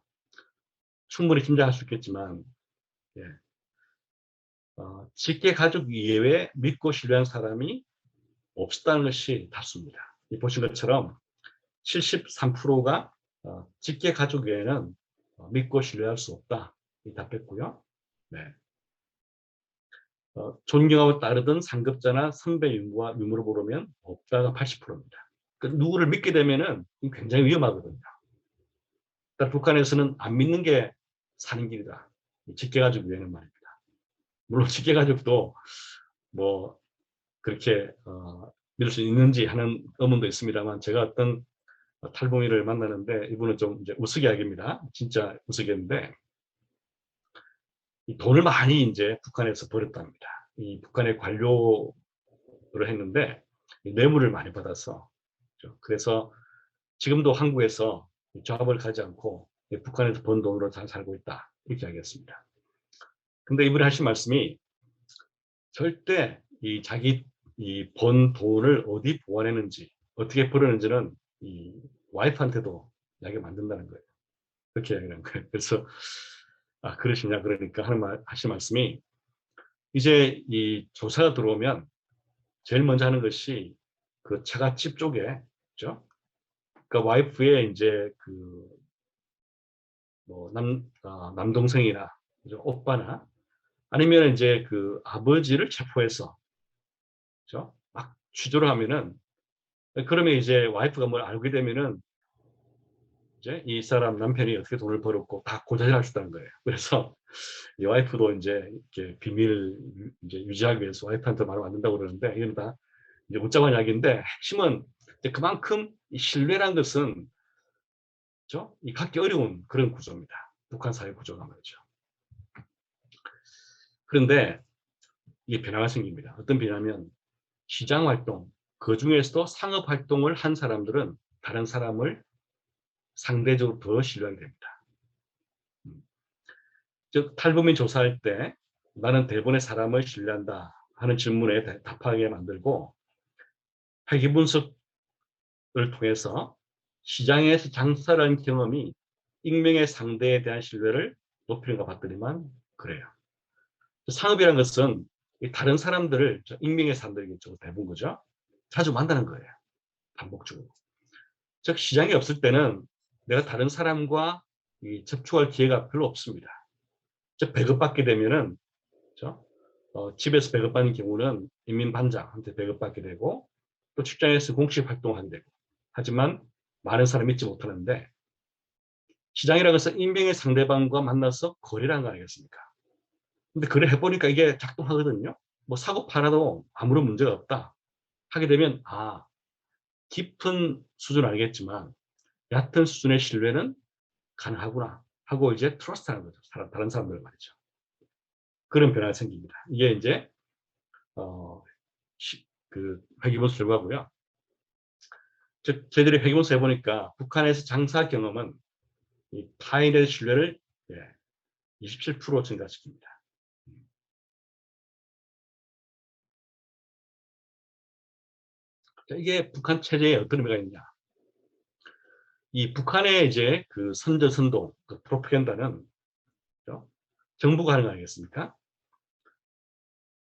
충분히 짐작할 수 있겠지만 예, 직계 가족 이외에 믿고 신뢰하는 사람이 없었다는 것이 다수입니다. 보신 것처럼 73%가 직계 가족 외에는 믿고 신뢰할 수 없다. 답했고요. 네. 존경하고 따르던 상급자나 선배 유무를 보면 없다가 80%입니다. 누구를 믿게 되면은 굉장히 위험하거든요. 그러니까 북한에서는 안 믿는 게 사는 길이다. 직계가족 외에는 말입니다. 물론 직계가족도 뭐 그렇게 믿을 수 있는지 하는 의문도 있습니다만 제가 어떤 탈북민을 만나는데 이분은 좀 이제 우스갯입니다. 진짜 우스갯인데 이 돈을 많이 이제 북한에서 벌었답니다. 이 북한의 관료를 했는데 뇌물을 많이 받아서 그래서 지금도 한국에서 잡을 가지 않고 북한에서 번 돈으로 잘 살고 있다. 이렇게 하겠습니다. 근데 이분이 하신 말씀이 절대 이 자기 이 번 돈을 어디 보관했는지 어떻게 벌었는지는 이 와이프한테도 이야기 만든다는 거예요. 그렇게 이야기하는 거예요. 그래서 아 그러시냐 그러니까 하신 말씀이 이제 이 조사가 들어오면 제일 먼저 하는 것이 그 처갓집 쪽에 그죠? 그러니까 와이프의 이제 그 뭐 남동생이나 그죠? 오빠나 아니면 이제 그 아버지를 체포해서 그죠? 막 취조를 하면은 그러면 이제 와이프가 뭘 알게 되면은 이제 이 사람 남편이 어떻게 돈을 벌었고 다 고자질할 수 있다는 거예요. 그래서 이 와이프도 이제 이렇게 비밀 이제 유지하기 위해서 와이프한테 말을 안 된다고 그러는데 이건 다 이제 웃자고 이야기인데 핵심은 이제 그만큼 이 신뢰란 것은 그죠? 이 갖기 어려운 그런 구조입니다. 북한 사회 구조가 말이죠. 그런데 이게 변화가 생깁니다. 어떤 변화냐면 시장 활동, 그 중에서도 상업 활동을 한 사람들은 다른 사람을 상대적으로 더 신뢰하게 됩니다. 즉 탈북민 조사할 때 나는 대부분의 사람을 신뢰한다 하는 질문에 답하게 만들고 회계 분석을 통해서 시장에서 장사를 한 경험이 익명의 상대에 대한 신뢰를 높이는가 봤더니만 그래요. 상업이라는 것은 다른 사람들을 익명의 사람들이겠죠. 대부분 그죠? 자주 만나는 거예요. 반복적으로. 즉 시장이 없을 때는 내가 다른 사람과 접촉할 기회가 별로 없습니다. 즉 배급받게 되면은 그렇죠? 집에서 배급받는 경우는 인민반장한테 배급받게 되고 또 직장에서 공식 활동하게 되고 하지만 많은 사람이 믿지 못하는데 시장이라는 것은 인명의 상대방과 만나서 거래라는 거 아니겠습니까? 근데 그래 해보니까 이게 작동하거든요. 뭐 사고 팔아도 아무런 문제가 없다. 하게 되면 아 깊은 수준 알겠지만 얕은 수준의 신뢰는 가능하구나 하고 이제 트러스트하는 거죠. 다른 사람들 말이죠. 그런 변화가 생깁니다. 이게 이제 그 회계보수 결과고요. 즉 저희들이 회계보수 해보니까 북한에서 장사 경험은 이 타인의 신뢰를 27% 증가시킵니다. 이게 북한 체제에 어떤 의미가 있냐? 이 북한의 이제 그 선전선동, 그 프로파간다는 그렇죠? 정부가 하는 거 아니겠습니까?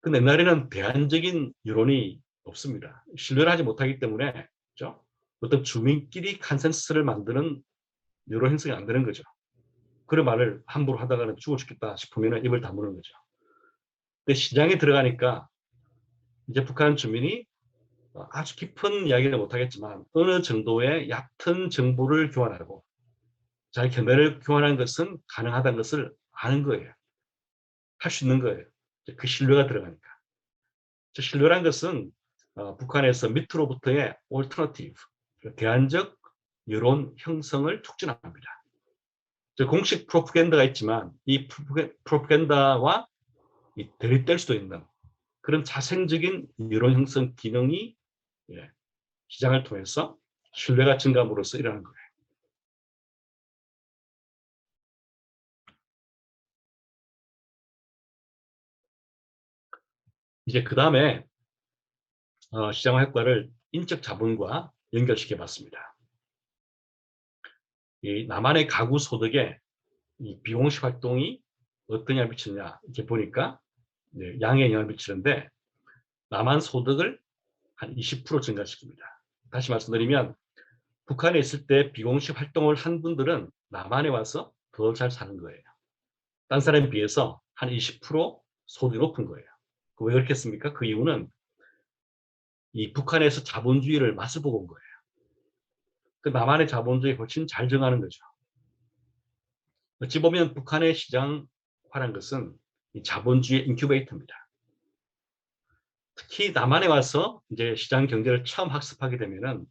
근데 옛날에는 대안적인 여론이 없습니다. 신뢰를 하지 못하기 때문에 그렇죠? 어떤 주민끼리 컨센서스를 만드는 여론 형성이 안 되는 거죠. 그런 말을 함부로 하다가는 죽어 죽겠다 싶으면 입을 다무는 거죠. 근데 시장에 들어가니까 이제 북한 주민이 아주 깊은 이야기를 못하겠지만 어느 정도의 얕은 정보를 교환하고 자기 견해를 교환하는 것은 가능하다는 것을 아는 거예요. 할 수 있는 거예요. 그 신뢰가 들어가니까. 신뢰란 것은 북한에서 밑으로부터의 올터너티브, 대안적 여론 형성을 촉진합니다. 공식 프로파간다가 있지만 이 프로파간다와 대립될 수도 있는 그런 자생적인 여론 형성 기능이 시장을 통해서 신뢰가 증가함으로써 일어나는 거예요. 이제 그 다음에 시장 효과를 인적 자본과 연결시켜 봤습니다. 이 남한의 가구 소득에 이 비공식 활동이 어떤 영향을 미치느냐 이렇게 보니까 양에 영향을 미치는데 남한 소득을 한 20% 증가시킵니다. 다시 말씀드리면 북한에 있을 때 비공식 활동을 한 분들은 남한에 와서 더 잘 사는 거예요. 딴 사람에 비해서 한 20% 소득이 높은 거예요. 왜 그렇겠습니까? 그 이유는 이 북한에서 자본주의를 맛을 보고 온 거예요. 그 남한의 자본주의 훨씬 잘 정하는 거죠. 어찌 보면 북한의 시장화란 것은 이 자본주의 인큐베이터입니다. 특히 남한에 와서 이제 시장 경제를 처음 학습하게 되면은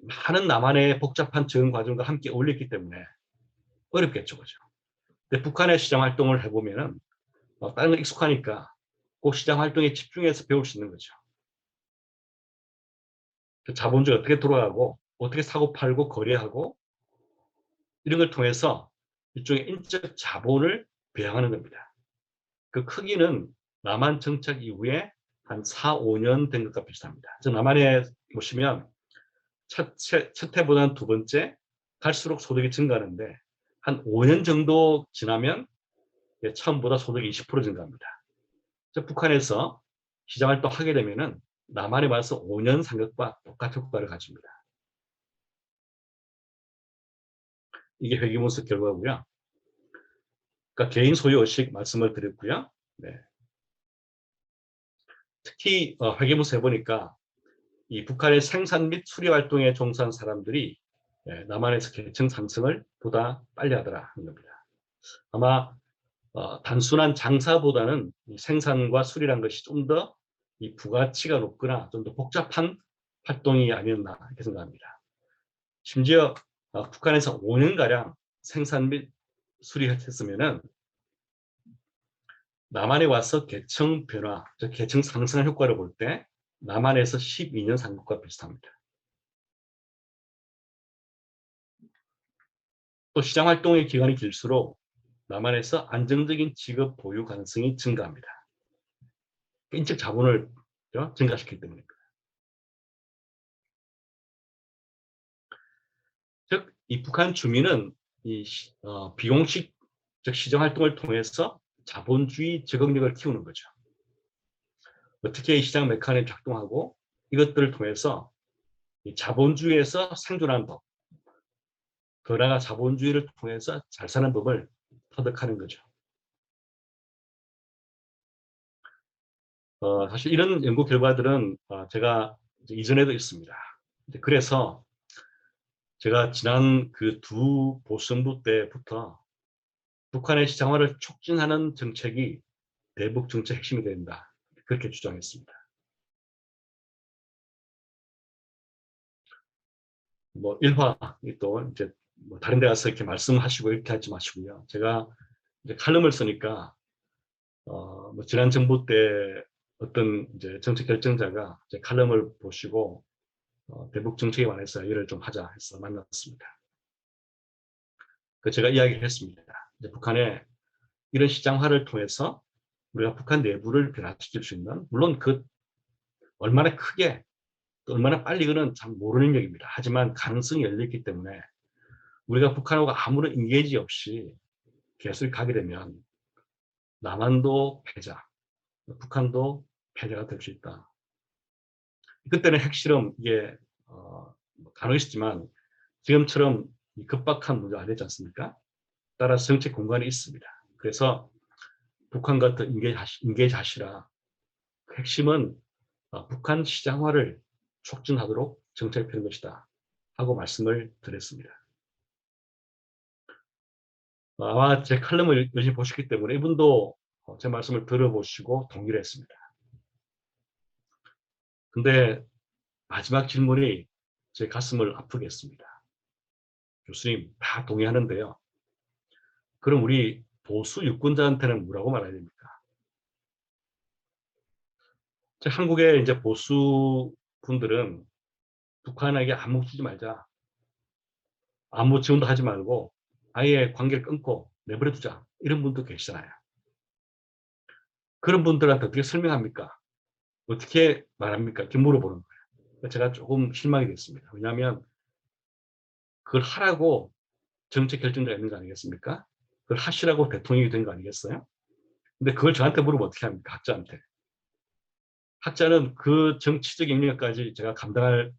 많은 남한의 복잡한 적응 과정과 함께 어울렸기 때문에 어렵겠죠, 그죠? 근데 북한의 시장 활동을 해보면은 다른 거 익숙하니까 그 시장 활동에 집중해서 배울 수 있는 거죠. 그 자본주의 어떻게 돌아가고 어떻게 사고 팔고 거래하고 이런 걸 통해서 일종의 인적 자본을 배양하는 겁니다. 그 크기는 남한 정착 이후에 한 4, 5년 된 것과 비슷합니다. 남한에 보시면 첫 해보다는 두 번째 갈수록 소득이 증가하는데 한 5년 정도 지나면 처음보다 소득이 20% 증가합니다. 북한에서 시장활동 하게 되면은 남한에 와서 5년 상격과 똑같은 효과를 가집니다. 이게 회계분석 결과고요. 그러니까 개인 소유 의식 말씀을 드렸고요. 네. 특히 회계분석 해보니까 이 북한의 생산 및 수리 활동에 종사한 사람들이 남한에서 계층 상승을 보다 빨리 하더라 하는 겁니다. 아마 단순한 장사보다는 생산과 수리란 것이 좀 더 이 부가치가 높거나 좀 더 복잡한 활동이 아니었나 이렇게 생각합니다. 심지어 북한에서 5년가량 생산 및 수리했으면은 남한에 와서 계층 변화, 즉 계층 상승 효과를 볼 때 남한에서 12년 산 것과 비슷합니다. 또 시장 활동의 기간이 길수록 남한에서 안정적인 직업 보유 가능성이 증가합니다. 인적 자본을 증가시키기 때문입니다. 즉, 이 북한 주민은 이 비공식 즉 시장 활동을 통해서 자본주의 적응력을 키우는 거죠. 어떻게 이 시장 메커니즘이 작동하고 이것들을 통해서 이 자본주의에서 생존하는 법, 더 나아가 자본주의를 통해서 잘 사는 법을 터득하는 거죠. 사실 이런 연구 결과들은 제가 이전에도 있습니다. 그래서 제가 지난 그 두 보선부 때부터 북한의 시장화를 촉진하는 정책이 대북 정책 핵심이 된다. 그렇게 주장했습니다. 뭐 일화 또 이제 뭐 다른 데 가서 이렇게 말씀하시고 이렇게 하지 마시고요. 제가 이제 칼럼을 쓰니까 뭐 지난 정부 때 어떤 이제 정책 결정자가 제 칼럼을 보시고 대북 정책에 관해서 얘기를 좀 하자 해서 만났습니다. 그 제가 이야기를 했습니다. 이제 북한의 이런 시장화를 통해서 우리가 북한 내부를 변화시킬 수 있는, 물론 그 얼마나 크게 또 얼마나 빨리 그는 참 모르는 얘기입니다. 하지만 가능성이 열려있기 때문에 우리가 북한하고 아무런 인게이지 없이 계속 가게 되면 남한도 패자, 북한도 패자가 될 수 있다. 그때는 핵실험 이게 가능했지만 지금처럼 급박한 문제가 되지 않습니까? 따라서 정책 공간이 있습니다. 그래서 북한과 더 인게이지하시라. 핵심은 북한 시장화를 촉진하도록 정책을 펴는 것이다 하고 말씀을 드렸습니다. 아마 제 칼럼을 열심히 보셨기 때문에 이분도 제 말씀을 들어보시고 동의를 했습니다. 근데 마지막 질문이 제 가슴을 아프게 했습니다. 교수님, 다 동의하는데요. 그럼 우리 보수 유권자한테는 뭐라고 말해야 됩니까? 한국의 이제 보수 분들은 북한에게 아무 주지 말자. 아무 지원도 하지 말고 아예 관계를 끊고 내버려 두자. 이런 분도 계시잖아요. 그런 분들한테 어떻게 설명합니까? 어떻게 말합니까? 이렇게 물어보는 거예요. 제가 조금 실망이 됐습니다. 왜냐하면 그걸 하라고 정책 결정자가 있는 거 아니겠습니까? 그걸 하시라고 대통령이 된 거 아니겠어요? 근데 그걸 저한테 물으면 어떻게 합니까? 학자한테. 학자는 그 정치적 영역까지 제가 감당할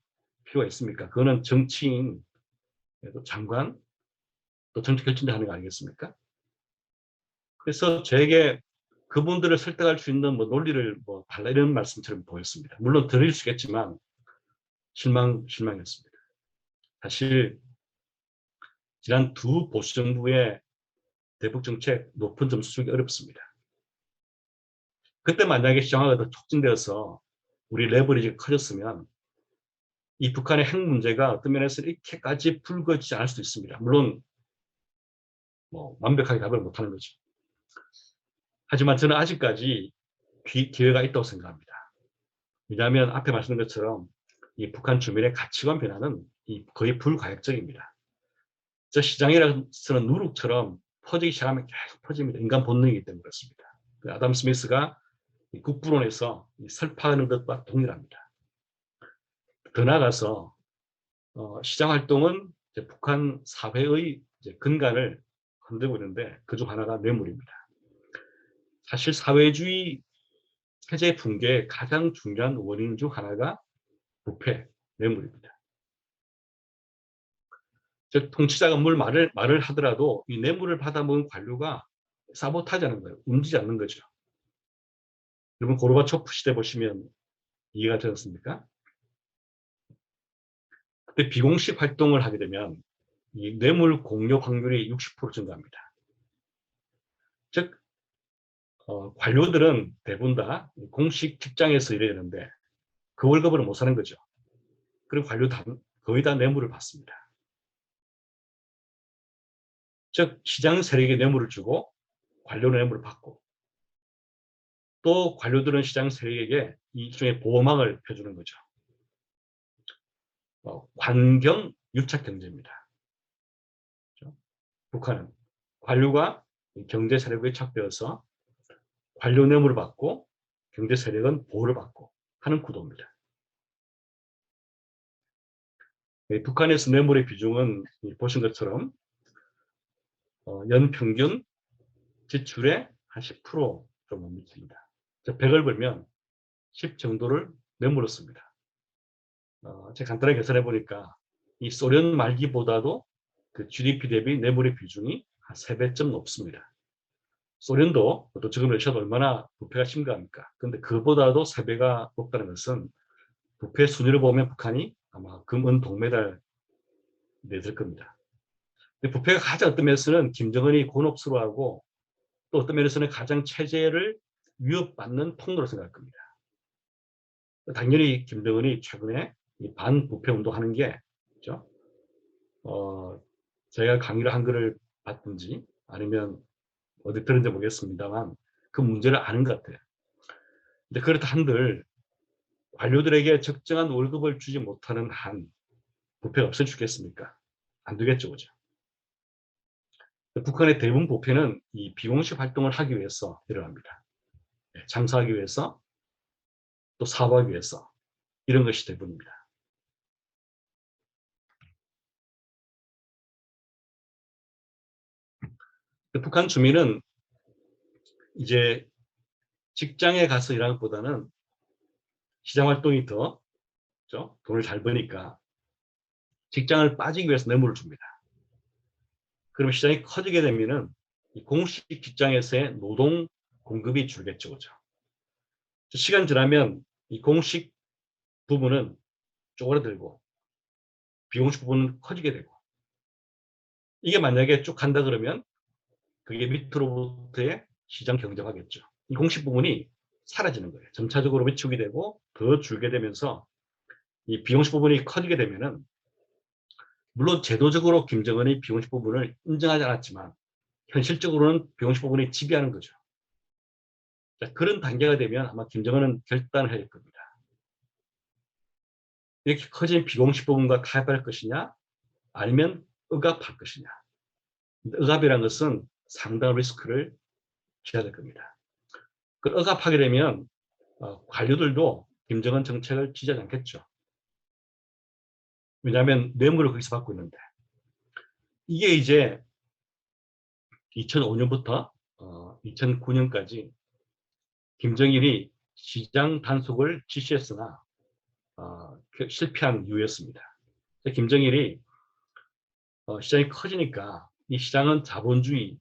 필요가 있습니까? 그거는 정치인, 또 장관, 또 정책 결정자 하는 거 아니겠습니까? 그래서 저에게 그분들을 설득할 수 있는 뭐 논리를 뭐 달라 이런 말씀처럼 보였습니다. 물론 들을 수 있겠지만 실망했습니다. 사실 지난 두 보수 정부의 대북 정책 높은 점수 주기 어렵습니다. 그때 만약에 시장화가 더 촉진되어서 우리 레버리지가 커졌으면 이 북한의 핵 문제가 어떤 면에서 이렇게까지 불거지지 않을 수도 있습니다. 물론 뭐 완벽하게 답을 못하는 거죠. 하지만 저는 아직까지 기회가 있다고 생각합니다. 왜냐하면 앞에 말씀드린 것처럼 이 북한 주민의 가치관 변화는 거의 불가역적입니다. 저 시장이라서는 누룩처럼 퍼지기 시작하면 계속 퍼집니다. 인간 본능이기 때문에 그렇습니다. 아담 스미스가 국부론에서 설파하는 것과 동일합니다. 더 나아가서 시장 활동은 북한 사회의 근간을 흔들고 있는데 그중 하나가 뇌물입니다. 사실 사회주의 체제 붕괴의 가장 중요한 원인 중 하나가 부패, 뇌물입니다. 즉 통치자가 뭘 말을 하더라도 이 뇌물을 받아먹은 관료가 사보타지하는 거예요. 움직이지 않는 거죠. 여러분 고르바초프 시대 보시면 이해가 되었습니까? 그때 비공식 활동을 하게 되면 이 뇌물 공여 확률이 60% 증가합니다. 즉 관료들은 대부분 다 공식 직장에서 일해야 되는데 그 월급으로 못 사는 거죠. 그리고 관료 거의 다 뇌물을 받습니다. 즉 시장 세력에 뇌물을 주고 관료는 뇌물을 받고 또 관료들은 시장 세력에게 일종의 보호막을 펴주는 거죠. 관경 유착 경제입니다. 그렇죠? 북한은 관료가 경제 세력에 착되어서 관료 뇌물을 받고 경제 세력은 보호를 받고 하는 구도입니다. 북한에서 뇌물의 비중은 보신 것처럼 연평균 지출의 한 10% 정도 미칩니다. 100을 벌면 10 정도를 뇌물로 씁니다. 제가 간단하게 계산해 보니까 이 소련 말기보다도 그 GDP 대비 뇌물의 비중이 한 3배쯤 높습니다. 소련도 또 지금 러시아도 얼마나 부패가 심각합니까? 그런데 그보다도 3배가 높다는 것은 부패 순위를 보면 북한이 아마 금, 은, 동메달 내줄 겁니다. 근데 부패가 가장 어떤 면에서는 김정은이 곤혹스러워하고 또 어떤 면에서는 가장 체제를 위협받는 통로로 생각할 겁니다. 당연히 김정은이 최근에 반부패 운동하는 게 그렇죠? 제가 강의를 한 거를 봤든지 아니면 어디 들은지 모르겠습니다만 그 문제를 아는 것 같아요. 근데 그렇다 한들 관료들에게 적정한 월급을 주지 못하는 한 부패가 없어지겠습니까? 안 되겠죠, 그죠? 북한의 대부분 부패는 이 비공식 활동을 하기 위해서 일어납니다. 장사하기 위해서 또 사업하기 위해서 이런 것이 대부분입니다. 북한 주민은 이제 직장에 가서 일하는 것보다는 시장 활동이 더 그렇죠? 돈을 잘 버니까 직장을 빠지기 위해서 뇌물을 줍니다. 그럼 시장이 커지게 되면은 이 공식 직장에서의 노동 공급이 줄겠죠, 그죠? 시간 지나면 이 공식 부분은 쪼그라들고 비공식 부분은 커지게 되고 이게 만약에 쭉 간다 그러면 그게 밑으로부터의 시장 경쟁하겠죠. 이 공식 부분이 사라지는 거예요. 점차적으로 위축이 되고 더 줄게 되면서 이 비공식 부분이 커지게 되면은 물론 제도적으로 김정은이 비공식 부분을 인정하지 않았지만 현실적으로는 비공식 부분이 지배하는 거죠. 자, 그런 단계가 되면 아마 김정은은 결단을 해야 될 겁니다. 이렇게 커진 비공식 부분과 타협할 것이냐 아니면 억압할 것이냐. 억압이라는 것은 상당한 리스크를 져야 될 겁니다. 그 억압하게 되면 관료들도 김정은 정책을 지지하지 않겠죠. 왜냐하면 뇌물을 거기서 받고 있는데. 이게 이제 2005년부터 2009년까지 김정일이 시장 단속을 지시했으나 실패한 이유였습니다. 김정일이 시장이 커지니까 이 시장은 자본주의의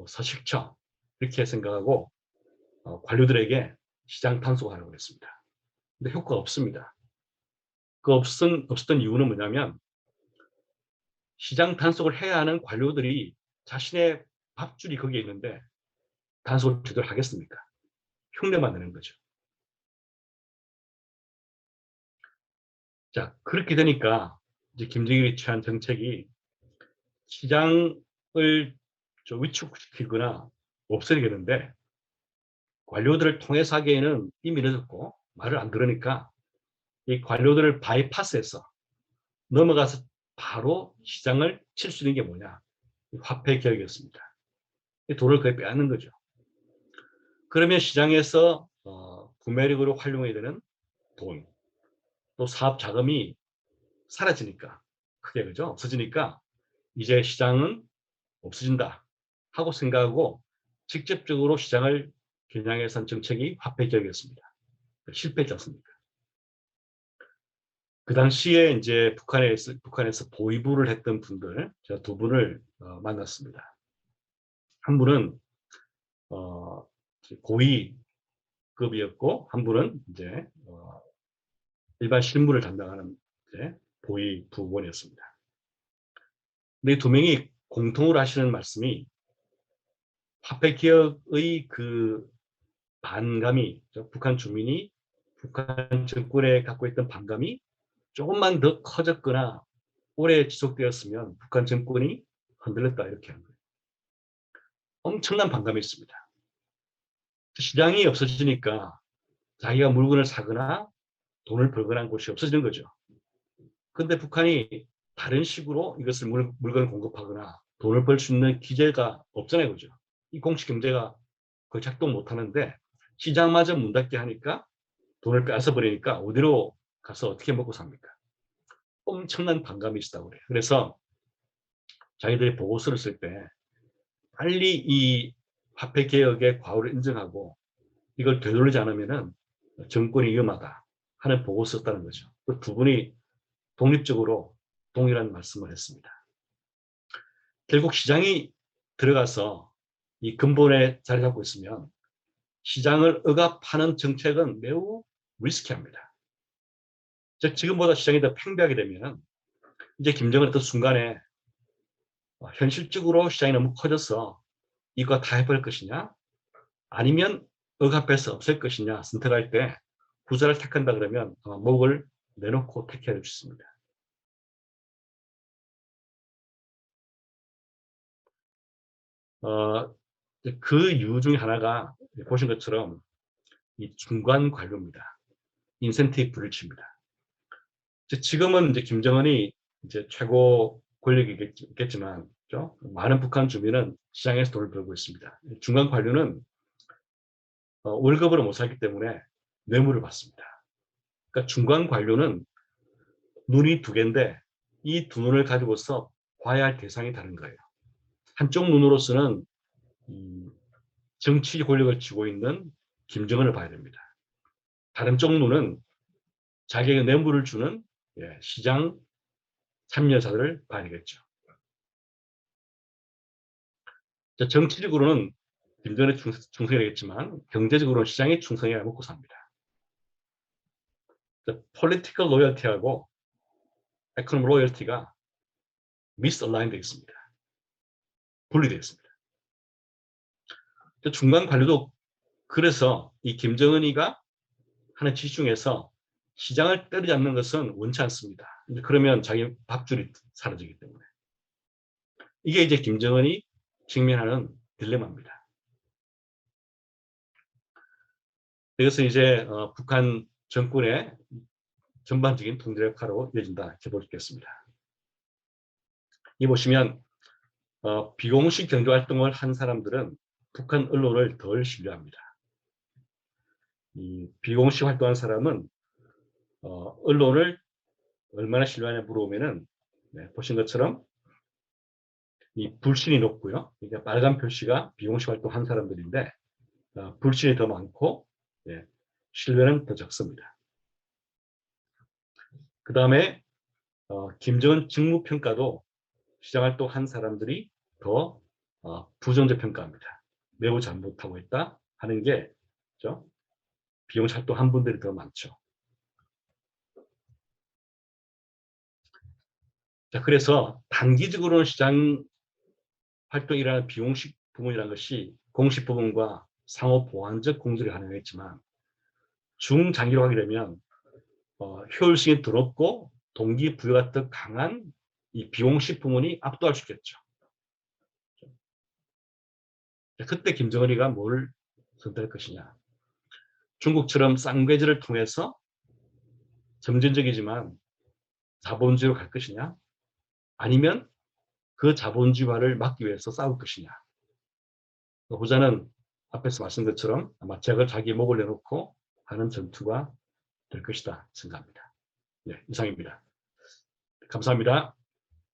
서식처 이렇게 생각하고 관료들에게 시장 단속을 하려고 했습니다. 근데 효과가 없습니다. 그 없었던 이유는 뭐냐면 시장 단속을 해야 하는 관료들이 자신의 밥줄이 거기에 있는데 단속을 제대로 하겠습니까? 흉내만 내는 거죠. 자, 그렇게 되니까 이제 김정일이 취한 정책이 시장을 좀 위축시키거나 없애야되는데 관료들을 통해서 하기에는 이미 늦었고 말을 안 들으니까 이 관료들을 바이파스해서 넘어가서 바로 시장을 칠 수 있는 게 뭐냐. 화폐 개혁이었습니다. 돈을 거의 빼앗는 거죠. 그러면 시장에서 구매력으로 활용해야 되는 돈, 또 사업 자금이 사라지니까 크게 그죠? 없어지니까 이제 시장은 없어진다 하고 생각하고 직접적으로 시장을 겨냥해서 한 정책이 화폐 개혁이었습니다. 실패했지 않습니까? 그 당시에 이제 북한에서 보위부를 했던 분들, 제가 두 분을 만났습니다. 한 분은 고위급이었고, 한 분은 이제 일반 실무를 담당하는 이제 보위 부원이었습니다. 근데 이 두 명이 공통으로 하시는 말씀이 화폐 개혁의 그 반감이, 북한 주민이 북한 정권에 갖고 있던 반감이 조금만 더 커졌거나 오래 지속되었으면 북한 정권이 흔들렸다 이렇게 하는 거예요. 엄청난 반감이 있습니다. 시장이 없어지니까 자기가 물건을 사거나 돈을 벌거나 한 곳이 없어지는 거죠. 그런데 북한이 다른 식으로 이것을 물건을 공급하거나 돈을 벌 수 있는 기제가 없잖아요. 그죠? 이 공식 경제가 거의 작동 못 하는데 시장마저 문 닫게 하니까 돈을 빼앗아 버리니까 어디로 가서 어떻게 먹고 삽니까? 엄청난 반감이 있다고 그래요. 그래서 자기들이 보고서를 쓸 때 빨리 이 화폐 개혁의 과오를 인정하고 이걸 되돌리지 않으면은 정권이 위험하다 하는 보고서 썼다는 거죠. 그 두 분이 독립적으로 동일한 말씀을 했습니다. 결국 시장이 들어가서 이 근본에 자리 잡고 있으면 시장을 억압하는 정책은 매우 리스키합니다. 즉 지금보다 시장이 더 팽배하게 되면 이제 김정은 어떤 순간에 현실적으로 시장이 너무 커져서 이거 다 해버릴 것이냐 아니면 억압해서 없앨 것이냐 선택할 때 후자를 택한다 그러면 목을 내놓고 택해야 좋습니다. 그 이유 중에 하나가 보신 것처럼 이 중간 관료입니다. 인센티브 브리치입니다. 지금은 이제 김정은이 이제 최고 권력이겠지만, 그렇죠? 많은 북한 주민은 시장에서 돈을 벌고 있습니다. 중간 관료는 월급으로 못 살기 때문에 뇌물을 받습니다. 그러니까 중간 관료는 눈이 두 개인데 이 두 눈을 가지고서 봐야 할 대상이 다른 거예요. 한쪽 눈으로서는 정치 권력을 쥐고 있는 김정은을 봐야 됩니다. 다른 쪽 눈은 자기에게 뇌물을 주는 시장 참여자들을 봐야겠죠. 정치적으로는 김정은에 충성해야겠지만 경제적으로는 시장에 충성해야 먹고 삽니다. political loyalty하고 economic loyalty가 misaligned 되어 있습니다. 분리되어 있습니다. 중간 관료도 그래서 이 김정은이가 하는 지시 중에서 시장을 때려잡는 것은 원치 않습니다. 그러면 자기 밥줄이 사라지기 때문에. 이게 이제 김정은이 직면하는 딜레마입니다. 이것은 이제 북한 정권의 전반적인 통제 역할로 이어진다 이렇게 볼 수 있겠습니다. 이 보시면 비공식 경제활동을 한 사람들은 북한 언론을 덜 신뢰합니다. 이 비공식 활동한 사람은 언론을 얼마나 신뢰하냐 물어보면은 보신 것처럼 이 불신이 높고요. 그러니까 빨간 표시가 비공식 활동한 사람들인데 불신이 더 많고 신뢰는 더 적습니다. 그 다음에 김정은 직무평가도 시장활동 한 사람들이 더 부정적 평가합니다. 매우 잘못하고 있다 하는 게 그렇죠? 비공식 활동한 분들이 더 많죠. 자, 그래서 단기적으로는 시장 활동이라는 비공식 부분이라는 것이 공식 부분과 상호 보완적 공조를 가능했지만 중장기로 하게 되면 효율성이 더 높고 동기부여가 더 강한 이 비공식 부문이 압도할 수 있겠죠. 그때 김정은이가 뭘 선택할 것이냐. 중국처럼 쌍궤지를 통해서 점진적이지만 자본주의로 갈 것이냐. 아니면 그 자본주의화를 막기 위해서 싸울 것이냐. 후자는 앞에서 말씀드린 것처럼 아마 적을 자기 목을 내놓고 하는 전투가 될 것이다 생각합니다. 네, 이상입니다. 감사합니다.